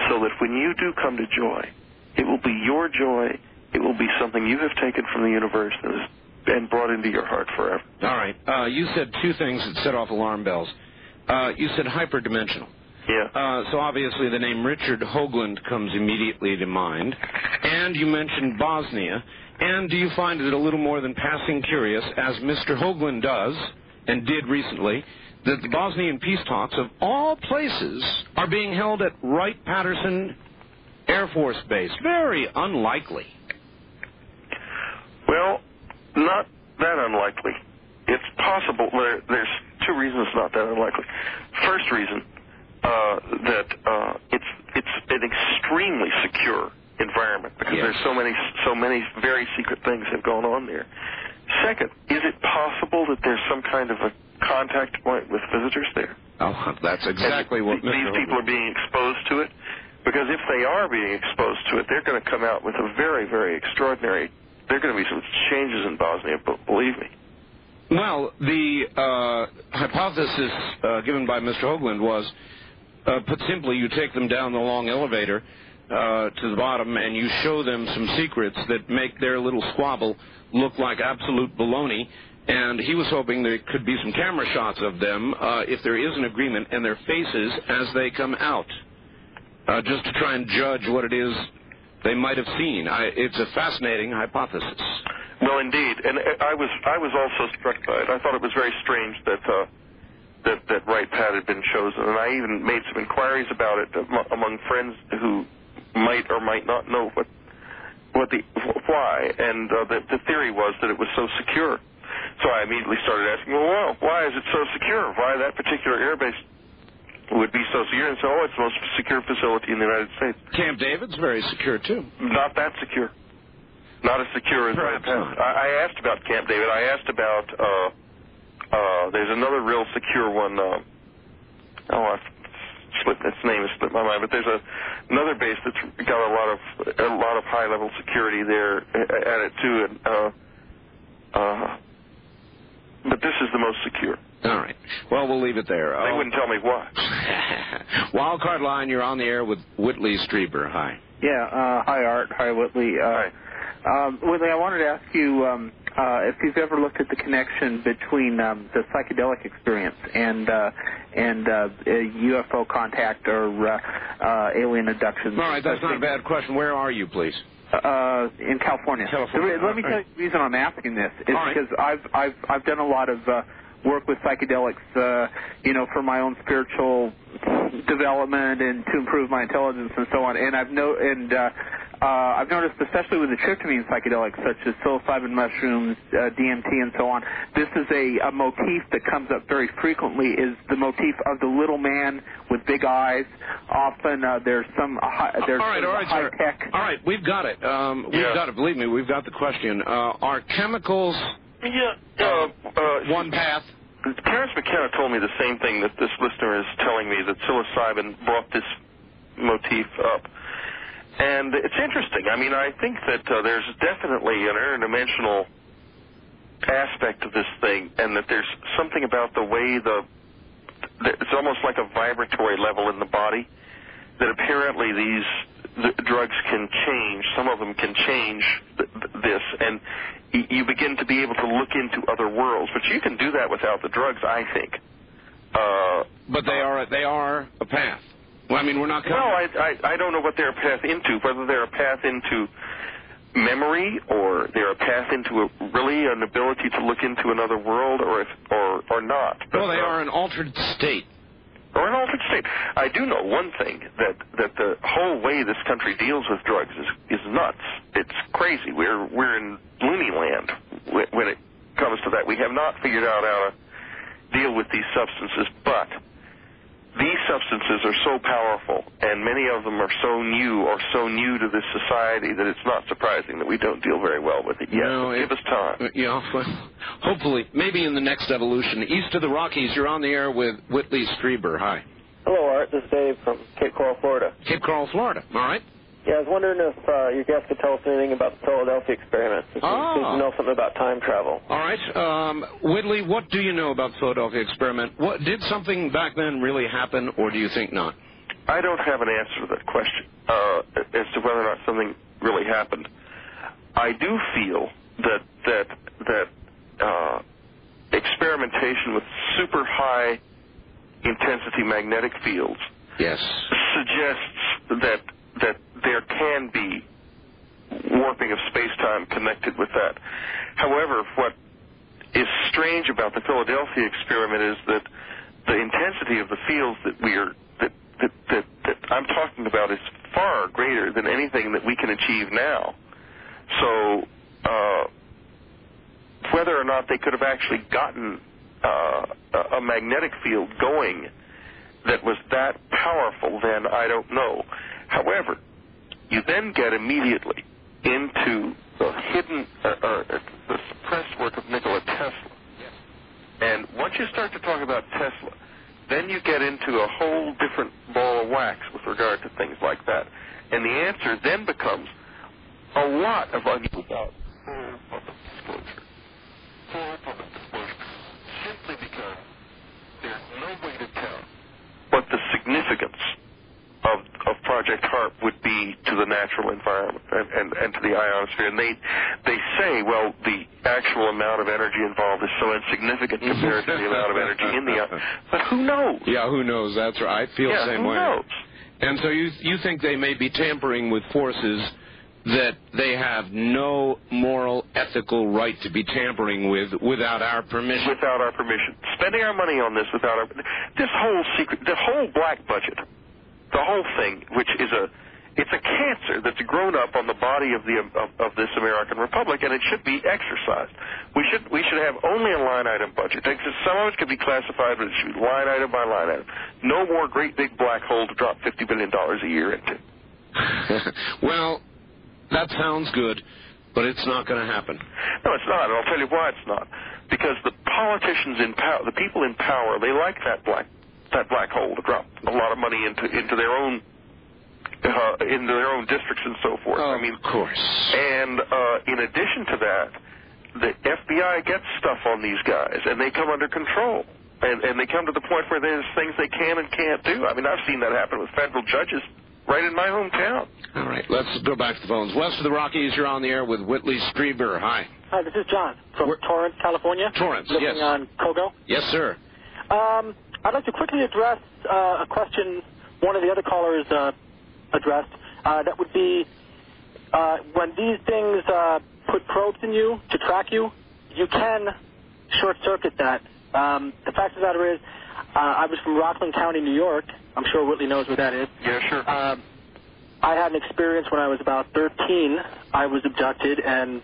so that when you do come to joy, it will be your joy. It will be something you have taken from the universe and brought into your heart forever.
All right. You said two things that set off alarm bells. You said hyperdimensional.
Yeah.
So obviously the name Richard Hoagland comes immediately to mind. And you mentioned Bosnia. And do you find it a little more than passing curious, as Mr. Hoagland does, and did recently, that the Bosnian peace talks of all places are being held at Wright-Patterson Air Force Base? Very unlikely.
Well, not that unlikely. It's possible. There's two reasons it's not that unlikely. First reason, that it's an extremely secure environment, because
yes,
there's so many very secret things have gone on there. Second, is it possible that there's some kind of a contact point with visitors there?
Oh, that's exactly what Mr.
These people are being exposed to it? Because if they are being exposed to it, they're going to come out with a very, very extraordinary... There are going to be some changes in Bosnia, believe me.
Well, the hypothesis given by Mr. Hoagland was, put simply, you take them down the long elevator to the bottom and you show them some secrets that make their little squabble look like absolute baloney. And he was hoping there could be some camera shots of them, if there is an agreement, and their faces as they come out, just to try and judge what it is they might have seen. It's a fascinating hypothesis.
Well, indeed, and I was also struck by it. I thought it was very strange that Wright Pat had been chosen, and I even made some inquiries about it among friends who might or might not know why. And the theory was that it was so secure. So I immediately started asking, well, why is it so secure? Why that particular airbase would be so secure? And so, it's the most secure facility in the United States. Camp
David's very secure, too.
Not that secure. Not as secure as Wright Pat. I asked about Camp David. I asked about, there's another real secure one. Its name has slipped my mind, but there's another base that's got a lot of high-level security there at it, too. But this is the most secure.
All right. Well, we'll leave it there.
They wouldn't tell me why.
Wildcard line, you're on the air with Whitley Strieber. Hi.
Yeah. Hi, Art. Hi, Whitley.
Hi.
Whitley, I wanted to ask you if you've ever looked at the connection between the psychedelic experience and UFO contact or alien abductions.
All right, that's not a bad question. Where are you, please?
In California. Let me tell you the reason I'm asking this is because I've done a lot of work with psychedelics, for my own spiritual development and to improve my intelligence and so on. And I've noticed, especially with the tryptamine psychedelics, such as psilocybin mushrooms, DMT, and so on, this is a motif that comes up very frequently, is the motif of the little man with big eyes. Often there's high tech.
All right, we've got it. We've got it. Believe me, we've got the question. Are chemicals one path?
Terrence McKenna told me the same thing that this listener is telling me, that psilocybin brought this motif up. And it's interesting. I mean, I think that there's definitely an interdimensional aspect of this thing, and that there's something about the way it's almost like a vibratory level in the body, that apparently the drugs can change. Some of them can change this, and you begin to be able to look into other worlds. But you can do that without the drugs, I think.
But they are a path. Well, I mean, we're not.
Well, I don't know what they're a path into. Whether they're a path into memory, or they're a path into really an ability to look into another world, or not. But,
well, they are an altered state.
Or an altered state. I do know one thing, that the whole way this country deals with drugs is nuts. It's crazy. We're in loony land when it comes to that. We have not figured out how to deal with these substances, but these substances are so powerful, and many of them are so new to this society, that it's not surprising that we don't deal very well with it yet. No, give us time.
Yeah, hopefully. Maybe in the next evolution. East of the Rockies, you're on the air with Whitley Strieber. Hi.
Hello, Art. This is Dave from Cape Coral, Florida.
Cape Coral, Florida. All right.
Yeah, I was wondering if your guest could tell us anything about the Philadelphia experiment. Seems to know something about time travel.
All right. Whitley, what do you know about the Philadelphia experiment? Did something back then really happen, or do you think not?
I don't have an answer to that question as to whether or not something really happened. I do feel that experimentation with super high intensity magnetic fields suggests that there can be warping of space-time connected with that. However, what is strange about the Philadelphia experiment is that the intensity of the fields that I'm talking about is far greater than anything that we can achieve now. So whether or not they could have actually gotten a magnetic field going that was that powerful, then I don't know. However, you then get immediately into the hidden, the suppressed work of Nikola Tesla. And once you start to talk about Tesla, then you get into a whole different ball of wax with regard to things like that. And the answer then becomes a lot of unusual doubt. Full public disclosure. Simply because there's no way to tell what the significance of Project HARP would be to the natural environment and to the ionosphere. And they say, well, the actual amount of energy involved is so insignificant compared to the amount of energy in the but who knows?
Yeah, who knows? That's right. I feel the same way.
Who knows?
And so you think they may be tampering with forces that they have no moral, ethical right to be tampering with without our permission?
Without our permission. Spending our money on this without our... This whole secret, the whole black budget, the whole thing, which is it's a cancer that's grown up on the body of this American Republic, and it should be exercised. We should have only a line item budget. Some of it could be classified, but it should be line item by line item. No more great big black hole to drop $50 billion a year into.
Well, that sounds good, but it's not going to happen.
No, it's not, and I'll tell you why it's not. Because the politicians in power, the people in power, they like that black hole to drop a lot of money into their own districts and so forth.
Oh, I mean, of course.
And in addition to that, the FBI gets stuff on these guys, and they come under control. And they come to the point where there's things they can and can't do. I mean, I've seen that happen with federal judges right in my hometown.
All right, let's go back to the phones. West of the Rockies, you're on the air with Whitley Strieber. Hi.
Hi, this is John from Torrance, California.
Torrance,
looking
yes.
on Kogo.
Yes, sir.
I'd like to quickly address a question one of the other callers addressed. That would be when these things put probes in you to track you, you can short-circuit that. The fact of the matter is, I was from Rockland County, New York. I'm sure Whitley knows where that is.
Yeah, sure.
I had an experience when I was about 13. I was abducted, and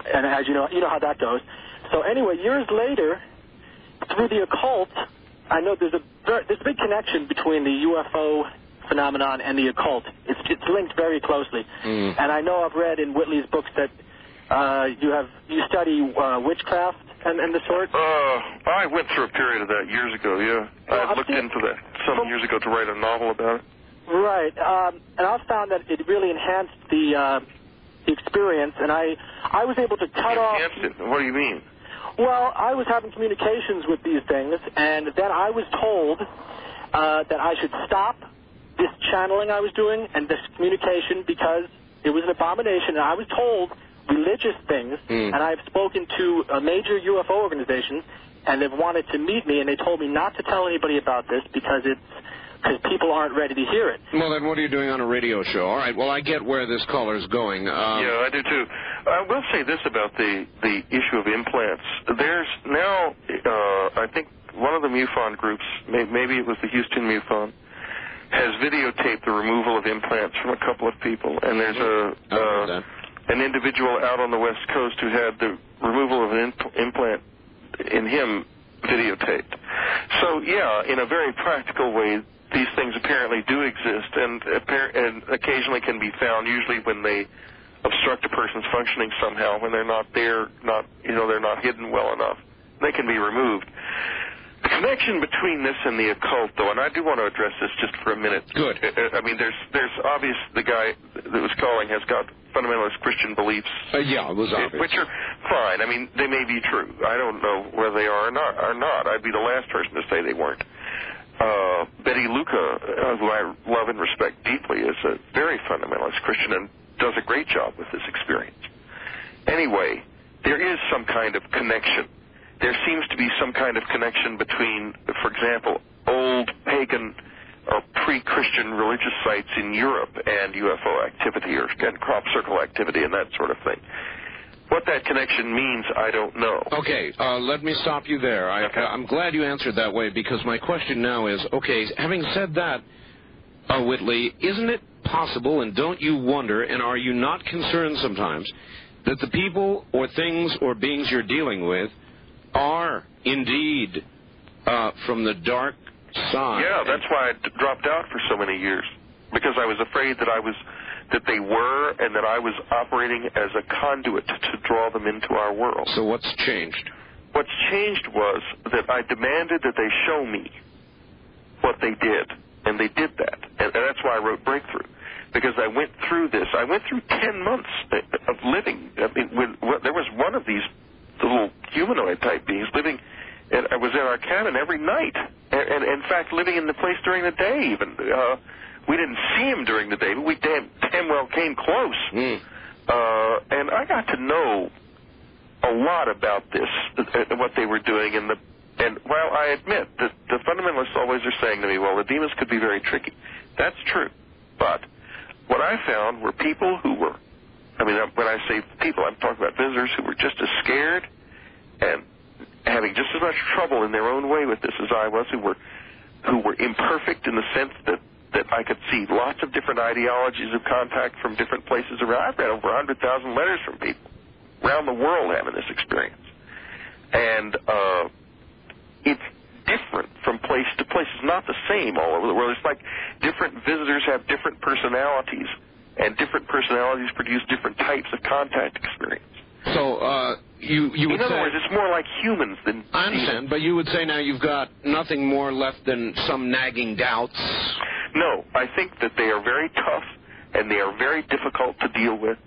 as you know how that goes. So anyway, years later, through the occult, I know there's a big connection between the UFO phenomenon and the occult. It's linked very closely. And I know I've read in Whitley's books that you study witchcraft and the sort.
I went through a period of that years ago. Yeah, I looked into that some years ago to write a novel about it.
Right. And I found that it really enhanced the experience, and I was able to cut off...
Enhanced it? What do you mean?
Well, I was having communications with these things, and then I was told that I should stop this channeling I was doing and this communication because it was an abomination, and I was told religious things, and I've spoken to a major UFO organization, and they've wanted to meet me, and they told me not to tell anybody about this because people aren't ready to hear it.
Well, then what are you doing on a radio show? All right, well, I get where this caller's going.
Yeah, I do, too. I will say this about the issue of implants. There's now, I think, one of the MUFON groups, maybe it was the Houston MUFON, has videotaped the removal of implants from a couple of people, and there's an individual out on the West Coast who had the removal of an implant in him videotaped. So, yeah, in a very practical way, these things apparently do exist and occasionally can be found, usually when they obstruct a person's functioning somehow, when they're not there, they're not hidden well enough. They can be removed. The connection between this and the occult, though, and I do want to address this just for a minute.
Good.
I mean, there's obvious, the guy that was calling has got fundamentalist Christian beliefs.
Yeah, it was obvious.
Which are fine. I mean, they may be true. I don't know whether they are or not. I'd be the last person to say they weren't. Betty Luca, who I love and respect deeply, is a very fundamentalist Christian and does a great job with this experience. Anyway, there is some kind of connection. There seems to be some kind of connection between, for example, old pagan or pre-Christian religious sites in Europe and UFO activity and crop circle activity and that sort of thing. What that connection means, I don't know.
Okay, let me stop you there. I'm glad you answered that way, because my question now is, okay, having said that, Whitley, isn't it possible, and don't you wonder, and are you not concerned sometimes, that the people or things or beings you're dealing with are indeed from the dark side?
Yeah, that's why I dropped out for so many years, because I was afraid that they were, and that I was operating as a conduit to draw them into our world.
So what's changed?
What's changed was that I demanded that they show me what they did, and they did that. And that's why I wrote Breakthrough, because I went through this. I went through 10 months of living. I mean, there was one of these little humanoid-type beings living, and I was in our cabin every night, and in fact, living in the place during the day even. We didn't see him during the day, but we damn well came close. And I got to know a lot about this, what they were doing, and while I admit that the fundamentalists always are saying to me, well, the demons could be very tricky. That's true. But what I found were people who were, I mean, when I say people, I'm talking about visitors who were just as scared and having just as much trouble in their own way with this as I was, who were imperfect in the sense that I could see lots of different ideologies of contact from different places around. I've read over 100,000 letters from people around the world having this experience. And it's different from place to place. It's not the same all over the world. It's like different visitors have different personalities, and different personalities produce different types of contact experience.
So you would say...
In other words, it's more like humans than...
I understand, but you would say now you've got nothing more left than some nagging doubts.
No, I think that they are very tough and they are very difficult to deal with,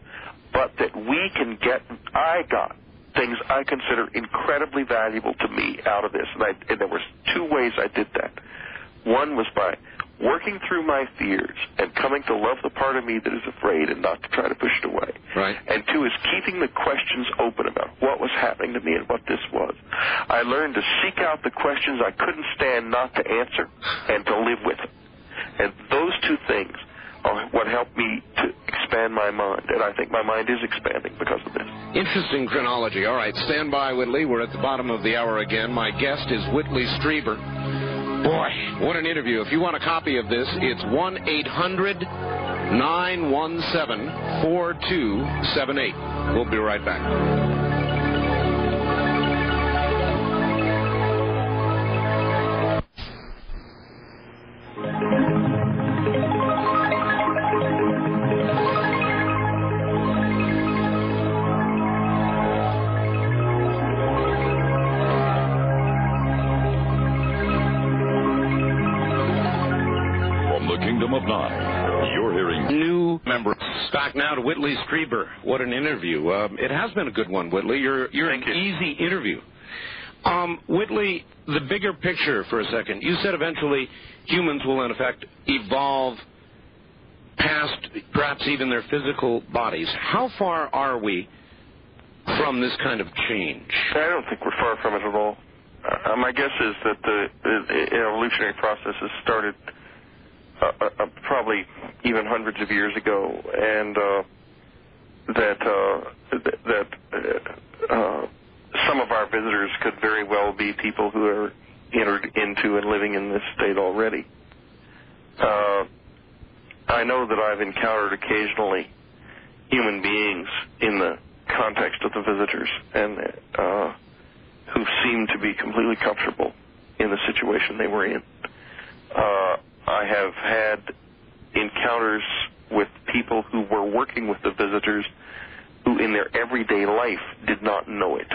but that we can get... I got things I consider incredibly valuable to me out of this, and there were two ways I did that. One was by working through my fears and coming to love the part of me that is afraid and not to try to push it away.
Right.
And two is keeping the questions open about what was happening to me and what this was. I learned to seek out the questions I couldn't stand not to answer and to live with them. And those two things are what helped me to expand my mind, and I think my mind is expanding because of this.
Interesting chronology. All right, stand by, Whitley. We're at the bottom of the hour again. My guest is Whitley Strieber. Boy, what an interview. If you want a copy of this, it's 1-800-917-4278. We'll be right back.
of 9. You're hearing
new members. Back now to Whitley Strieber. What an interview. It has been a good one, Whitley. You're an easy interview. Whitley, the bigger picture for a second. You said eventually humans will, in effect, evolve past perhaps even their physical bodies. How far are we from this kind of change?
I don't think we're far from it at all. My guess is that the evolutionary process has started probably even hundreds of years ago, and that some of our visitors could very well be people who are entered into and living in this state already. I know that I've encountered occasionally human beings in the context of the visitors, and who seem to be completely comfortable in the situation they were in. I have had encounters with people who were working with the visitors who in their everyday life did not know it.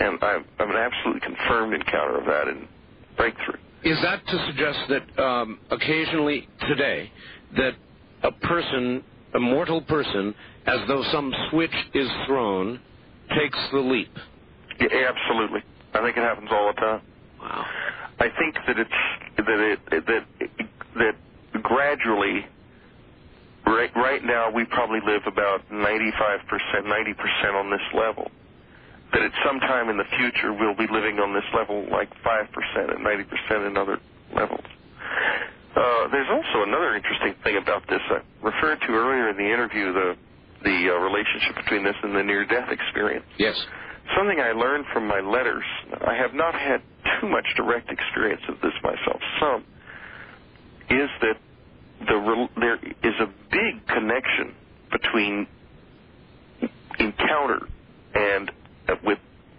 And I'm an absolutely confirmed encounter of that in Breakthrough.
Is that to suggest that occasionally today that a person, a mortal person, as though some switch is thrown, takes the leap?
Yeah, absolutely. I think it happens all the time.
Wow.
I think that gradually, right now we probably live about 95%, 90% on this level. That at some time in the future we'll be living on this level like 5% and 90% in other levels. There's also another interesting thing about this. I referred to earlier in the interview the relationship between this and the near-death experience.
Yes.
Something I learned from my letters, I have not had too much direct experience of this myself, some, is that there is a big connection between encounter and with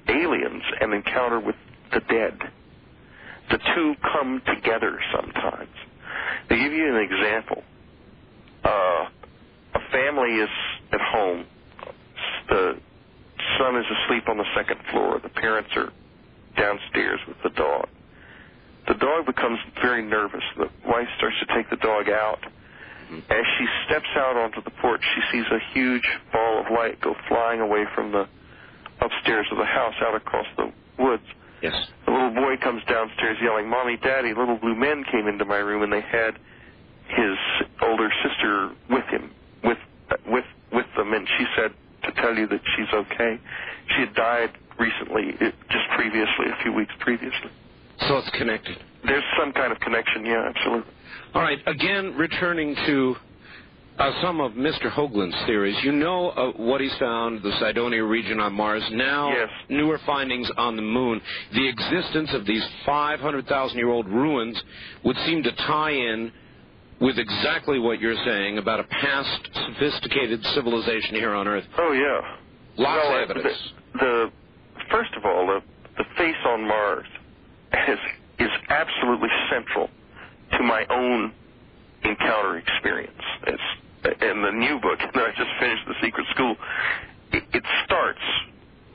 aliens and encounter with the dead. The two come together sometimes. To give you an example, a family is at home. The son is asleep on the second floor. The parents are downstairs with the dog. The dog becomes very nervous. The wife starts to take the dog out. As she steps out onto the porch, she sees a huge ball of light go flying away from the upstairs of the house out across the woods.
Yes.
The little boy comes downstairs yelling, "Mommy, Daddy, little blue men came into my room," and they had his older sister with him, with them, and she said to tell you that she's okay. She had died recently, just previously, a few weeks previously.
So it's connected.
There's some kind of connection, yeah, absolutely.
All right, again, returning to some of Mr. Hoagland's theories. You know what he's found, the Cydonia region on Mars. Now,
yes.
Newer findings on the Moon. The existence of these 500,000-year-old ruins would seem to tie in with exactly what you're saying about a past sophisticated civilization here on Earth.
Oh, yeah.
Lots of evidence.
First of all, the face on Mars is absolutely central to my own encounter experience. It's in the new book that I just finished, The Secret School. It starts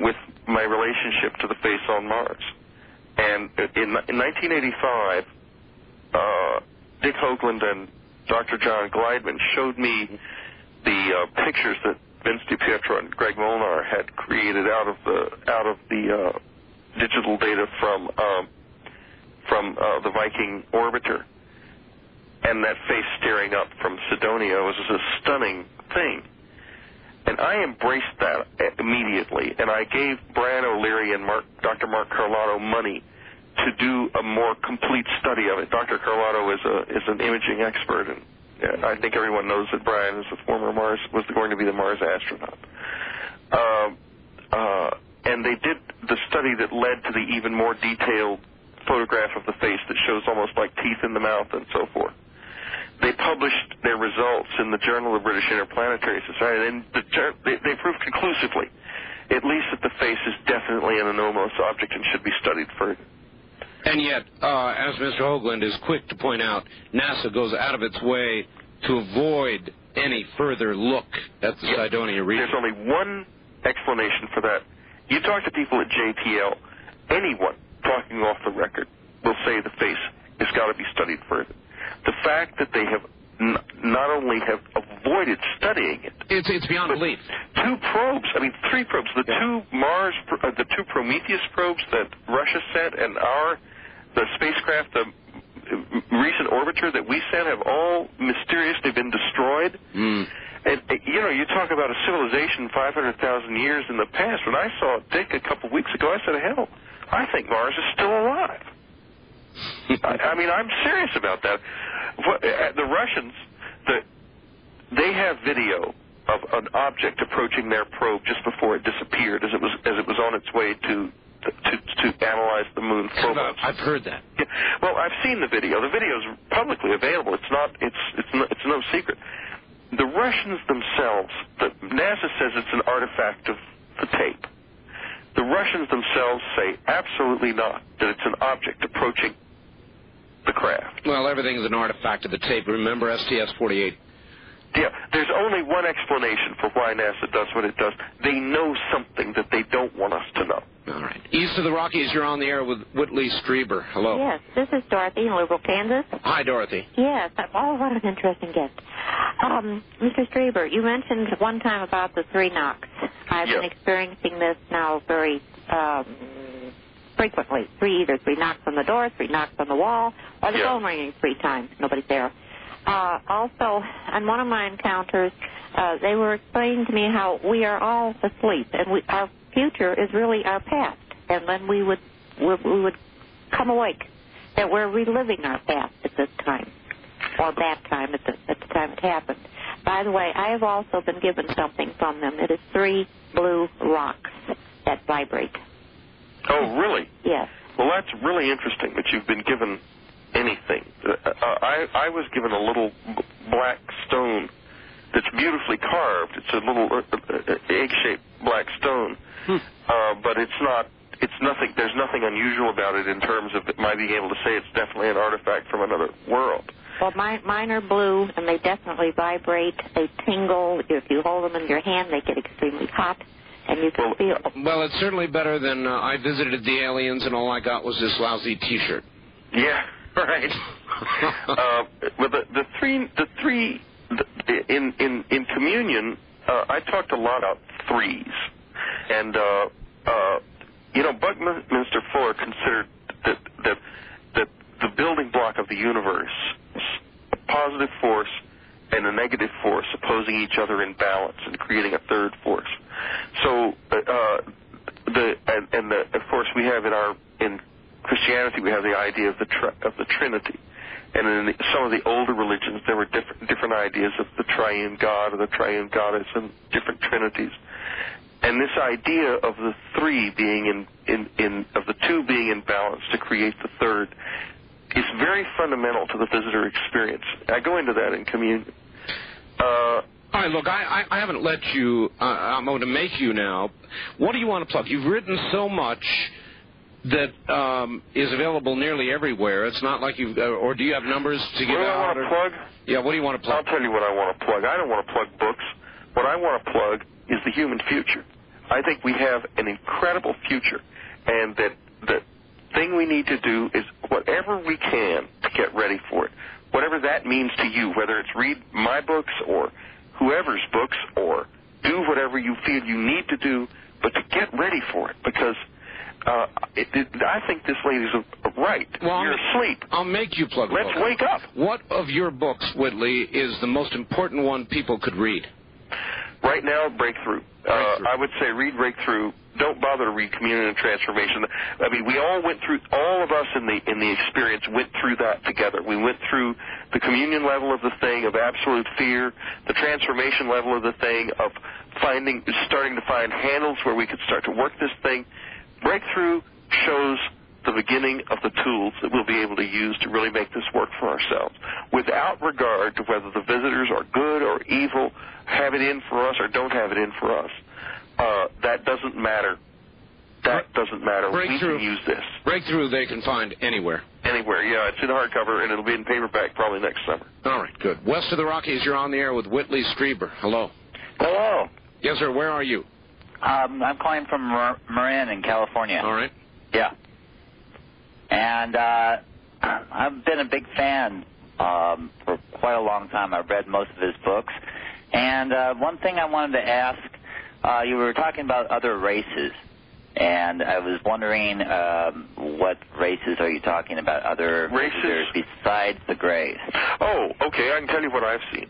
with my relationship to the face on Mars. And in 1985, Dick Hoagland and Dr. John Glideman showed me the pictures that Vince DiPietro and Greg Molnar had created out of the digital data from the Viking orbiter. And that face staring up from Cydonia was a stunning thing. And I embraced that immediately, and I gave Brian O'Leary and Dr. Mark Carlotto money to do a more complete study of it. Dr. Carlotto is an imaging expert, and I think everyone knows that Brian is was going to be the Mars astronaut. And they did the study that led to the even more detailed photograph of the face that shows almost like teeth in the mouth and so forth. They published their results in the Journal of British Interplanetary Society, and they proved conclusively, at least that the face is definitely an anomalous object and should be studied further.
And yet, as Mr. Hoagland is quick to point out, NASA goes out of its way to avoid any further look at the Cydonia region.
There's only one explanation for that. You talk to people at JPL, anyone talking off the record will say the face has got to be studied further. The fact that they have not only have avoided studying it.
It's beyond belief.
3 probes. The 2 Prometheus probes that Russia sent and the spacecraft, the recent orbiter that we sent, have all mysteriously been destroyed. And, you talk about a civilization 500,000 years in the past. When I saw Dick a couple weeks ago, I said, hell, I think Mars is still alive. I'm serious about that. The Russians, they have video of an object approaching their probe just before it disappeared, as it was on its way to analyze the moon's photons.
I've heard that.
Yeah. Well, I've seen the video. The video is publicly available. It's no secret. The Russians themselves, NASA says it's an artifact of the tape. The Russians themselves say absolutely not, that it's an object approaching the craft.
Well, everything's an artifact of the tape. Remember STS-48?
Yeah, there's only one explanation for why NASA does what it does. They know something that they don't want us to know.
All right. East of the Rockies, you're on the air with Whitley Strieber. Hello.
Yes, this is Dorothy in Louisville, Kansas.
Hi, Dorothy.
Yes. Oh, what an interesting guest. Mr. Strieber, you mentioned one time about the 3 knocks. I've been experiencing this now very frequently. 3 knocks on the door, 3 knocks on the wall, or the phone ringing 3 times. Nobody's there. Also, on one of my encounters, they were explaining to me how we are all asleep, and our future is really our past, and then we would come awake that we're reliving our past at this time, or that time at the time it happened. By the way, I have also been given something from them. It is 3 blue rocks that vibrate.
Oh, really?
Yes.
Well, that's really interesting that you've been given anything. I was given a little black stone that's beautifully carved. It's a little egg-shaped black stone, but it's nothing. There's nothing unusual about it in terms of my being able to say it's definitely an artifact from another world.
Well, mine are blue, and they definitely vibrate. They tingle. If you hold them in your hand, they get extremely hot, and you can feel.
Well, it's certainly better than I visited the aliens, and all I got was this lousy T-shirt.
Yeah. Right. Well, the three in communion, I talked a lot about 3s, and Buckminster Fuller considered that the building block of the universe, a positive force and a negative force opposing each other in balance and creating a third force. So of course we have in Christianity, we have the idea of the Trinity, and in some of the older religions, there were different ideas of the triune God or the triune goddess and different trinities. And this idea of the 3 being of the 2 being in balance to create the third is very fundamental to the visitor experience. I go into that in communion.
All right, look, I haven't let you. I'm going to make you now. What do you want to plug? You've written so much that is available nearly everywhere. It's not like you've, or do you have numbers to give out?
What do I want to plug?
Yeah, what do you want to plug?
I'll tell you what I want to plug. I don't want to plug books. What I want to plug is the human future. I think we have an incredible future, and that the thing we need to do is whatever we can to get ready for it. Whatever that means to you, whether it's read my books or whoever's books, or do whatever you feel you need to do, but to get ready for it, because I think this lady's right.
Well,
you're asleep.
I'll make you plug.
Let's wake up.
What of your books, Whitley, is the most important one people could read?
Right now, Breakthrough. I would say read Breakthrough. Don't bother to read Communion and Transformation. I mean, we all went through. All of us in the experience went through that together. We went through the communion level of the thing of absolute fear, the transformation level of the thing of starting to find handles where we could start to work this thing. Breakthrough shows the beginning of the tools that we'll be able to use to really make this work for ourselves, without regard to whether the visitors are good or evil, have it in for us or don't have it in for us. That doesn't matter. That doesn't matter. We can use this.
Breakthrough they can find anywhere.
Anywhere, yeah. It's in hardcover, and it'll be in paperback probably next summer.
All right, good. West of the Rockies, you're on the air with Whitley Strieber. Hello.
Hello.
Yes, sir. Where are you?
I'm calling from Marin in California.
All right.
Yeah. And I've been a big fan for quite a long time. I've read most of his books. And one thing I wanted to ask, you were talking about other races. And I was wondering what races are you talking about, other
races
besides the Greys?
Oh, okay. I can tell you what I've seen.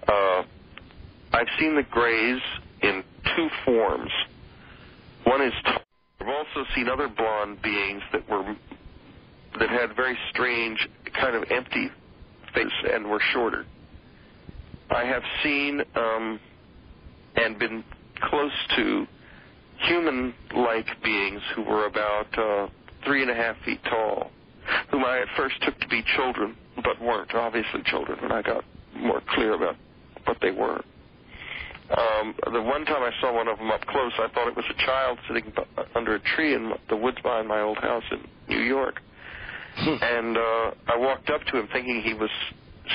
I've seen the Greys in two forms. One is tall. I've also seen other blonde beings that had very strange, kind of empty faces and were shorter. I have seen and been close to human-like beings who were about 3.5 feet tall, whom I at first took to be children, but weren't obviously children when I got more clear about what they were. The one time I saw one of them up close, I thought it was a child sitting under a tree in the woods behind my old house in New York. And I walked up to him thinking he was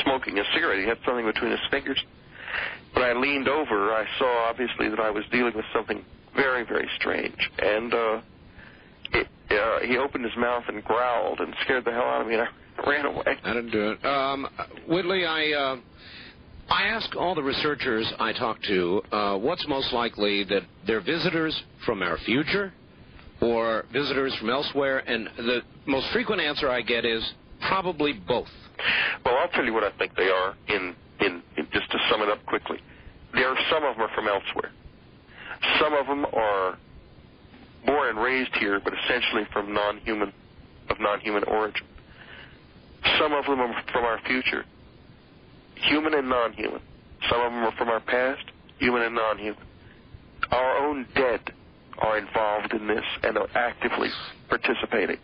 smoking a cigarette. He had something between his fingers. When I leaned over, I saw obviously that I was dealing with something very, very strange. And he opened his mouth and growled and scared the hell out of me, and I ran away.
I didn't do it. Whitley, I ask all the researchers I talk to what's most likely, that they're visitors from our future or visitors from elsewhere, and the most frequent answer I get is probably both.
Well, I'll tell you what I think they are, in just to sum it up quickly. Some of them are from elsewhere. Some of them are born and raised here, but essentially from non-human origin. Some of them are from our future, human and non-human. Some of them are from our past, human and non-human. Our own dead are involved in this and are actively participating.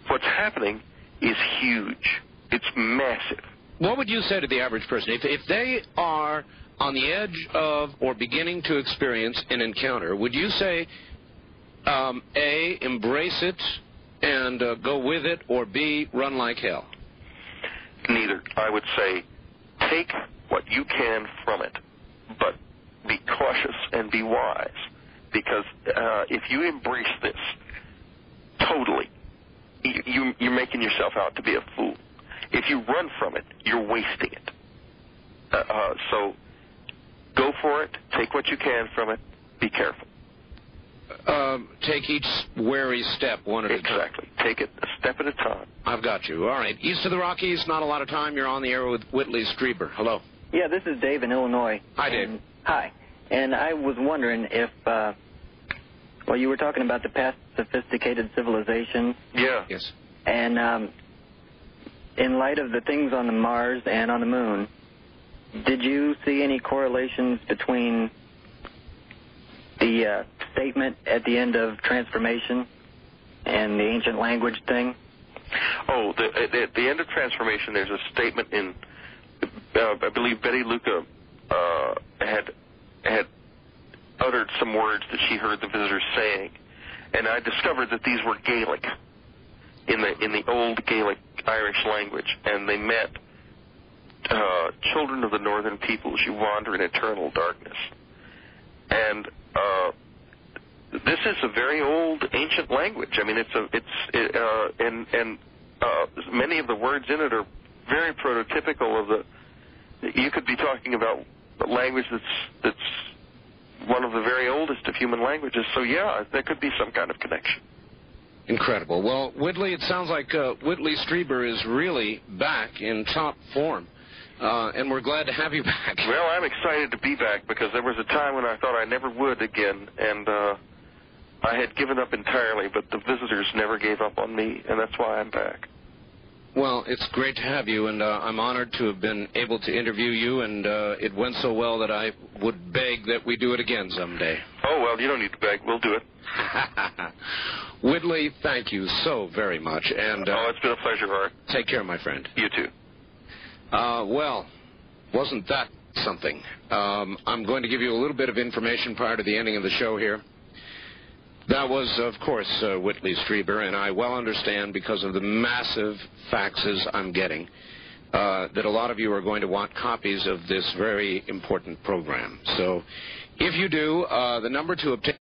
What's happening is huge. It's massive.
What would you say to the average person? If they are on the edge of or beginning to experience an encounter, would you say, A, embrace it and go with it, or B, run like hell?
Neither. I would say take what you can from it, but be cautious and be wise, because if you embrace this totally, you're making yourself out to be a fool. If you run from it, you're wasting it. So go for it. Take what you can from it. Be careful.
Take each wary step one at a time.
Exactly. Take it a step at a time.
I've got you. All right. East of the Rockies, not a lot of time. You're on the air with Whitley Strieber. Hello.
Yeah, this is Dave in Illinois.
Hi, Dave.
Hi. And I was wondering if, you were talking about the past sophisticated civilizations.
Yeah.
Yes.
And in light of the things on the Mars and on the Moon, did you see any correlations between the statement at the end of transformation and the ancient language thing?
Oh, at the end of transformation, there's a statement in, I believe Betty Luca had uttered some words that she heard the visitors saying, and I discovered that these were Gaelic, in the old Gaelic Irish language, and they meant children of the northern peoples, you wander in eternal darkness. And this is a very old, ancient language. I mean, many of the words in it are very prototypical of you could be talking about a language that's one of the very oldest of human languages. So yeah, there could be some kind of connection.
Incredible. Well, Whitley, it sounds like Whitley Strieber is really back in top form, and we're glad to have you back.
Well, I'm excited to be back because there was a time when I thought I never would again, and I had given up entirely, but the visitors never gave up on me, and that's why I'm back.
Well, it's great to have you, and I'm honored to have been able to interview you, and it went so well that I would beg that we do it again someday.
Oh, well, you don't need to beg. We'll do it.
Whitley, thank you so very much. And
it's been a pleasure, Art.
Take care, my friend.
You too.
Well, wasn't that something? I'm going to give you a little bit of information prior to the ending of the show here. That was, of course, Whitley Strieber, and I well understand, because of the massive faxes I'm getting, that a lot of you are going to want copies of this very important program. So if you do, the number to obtain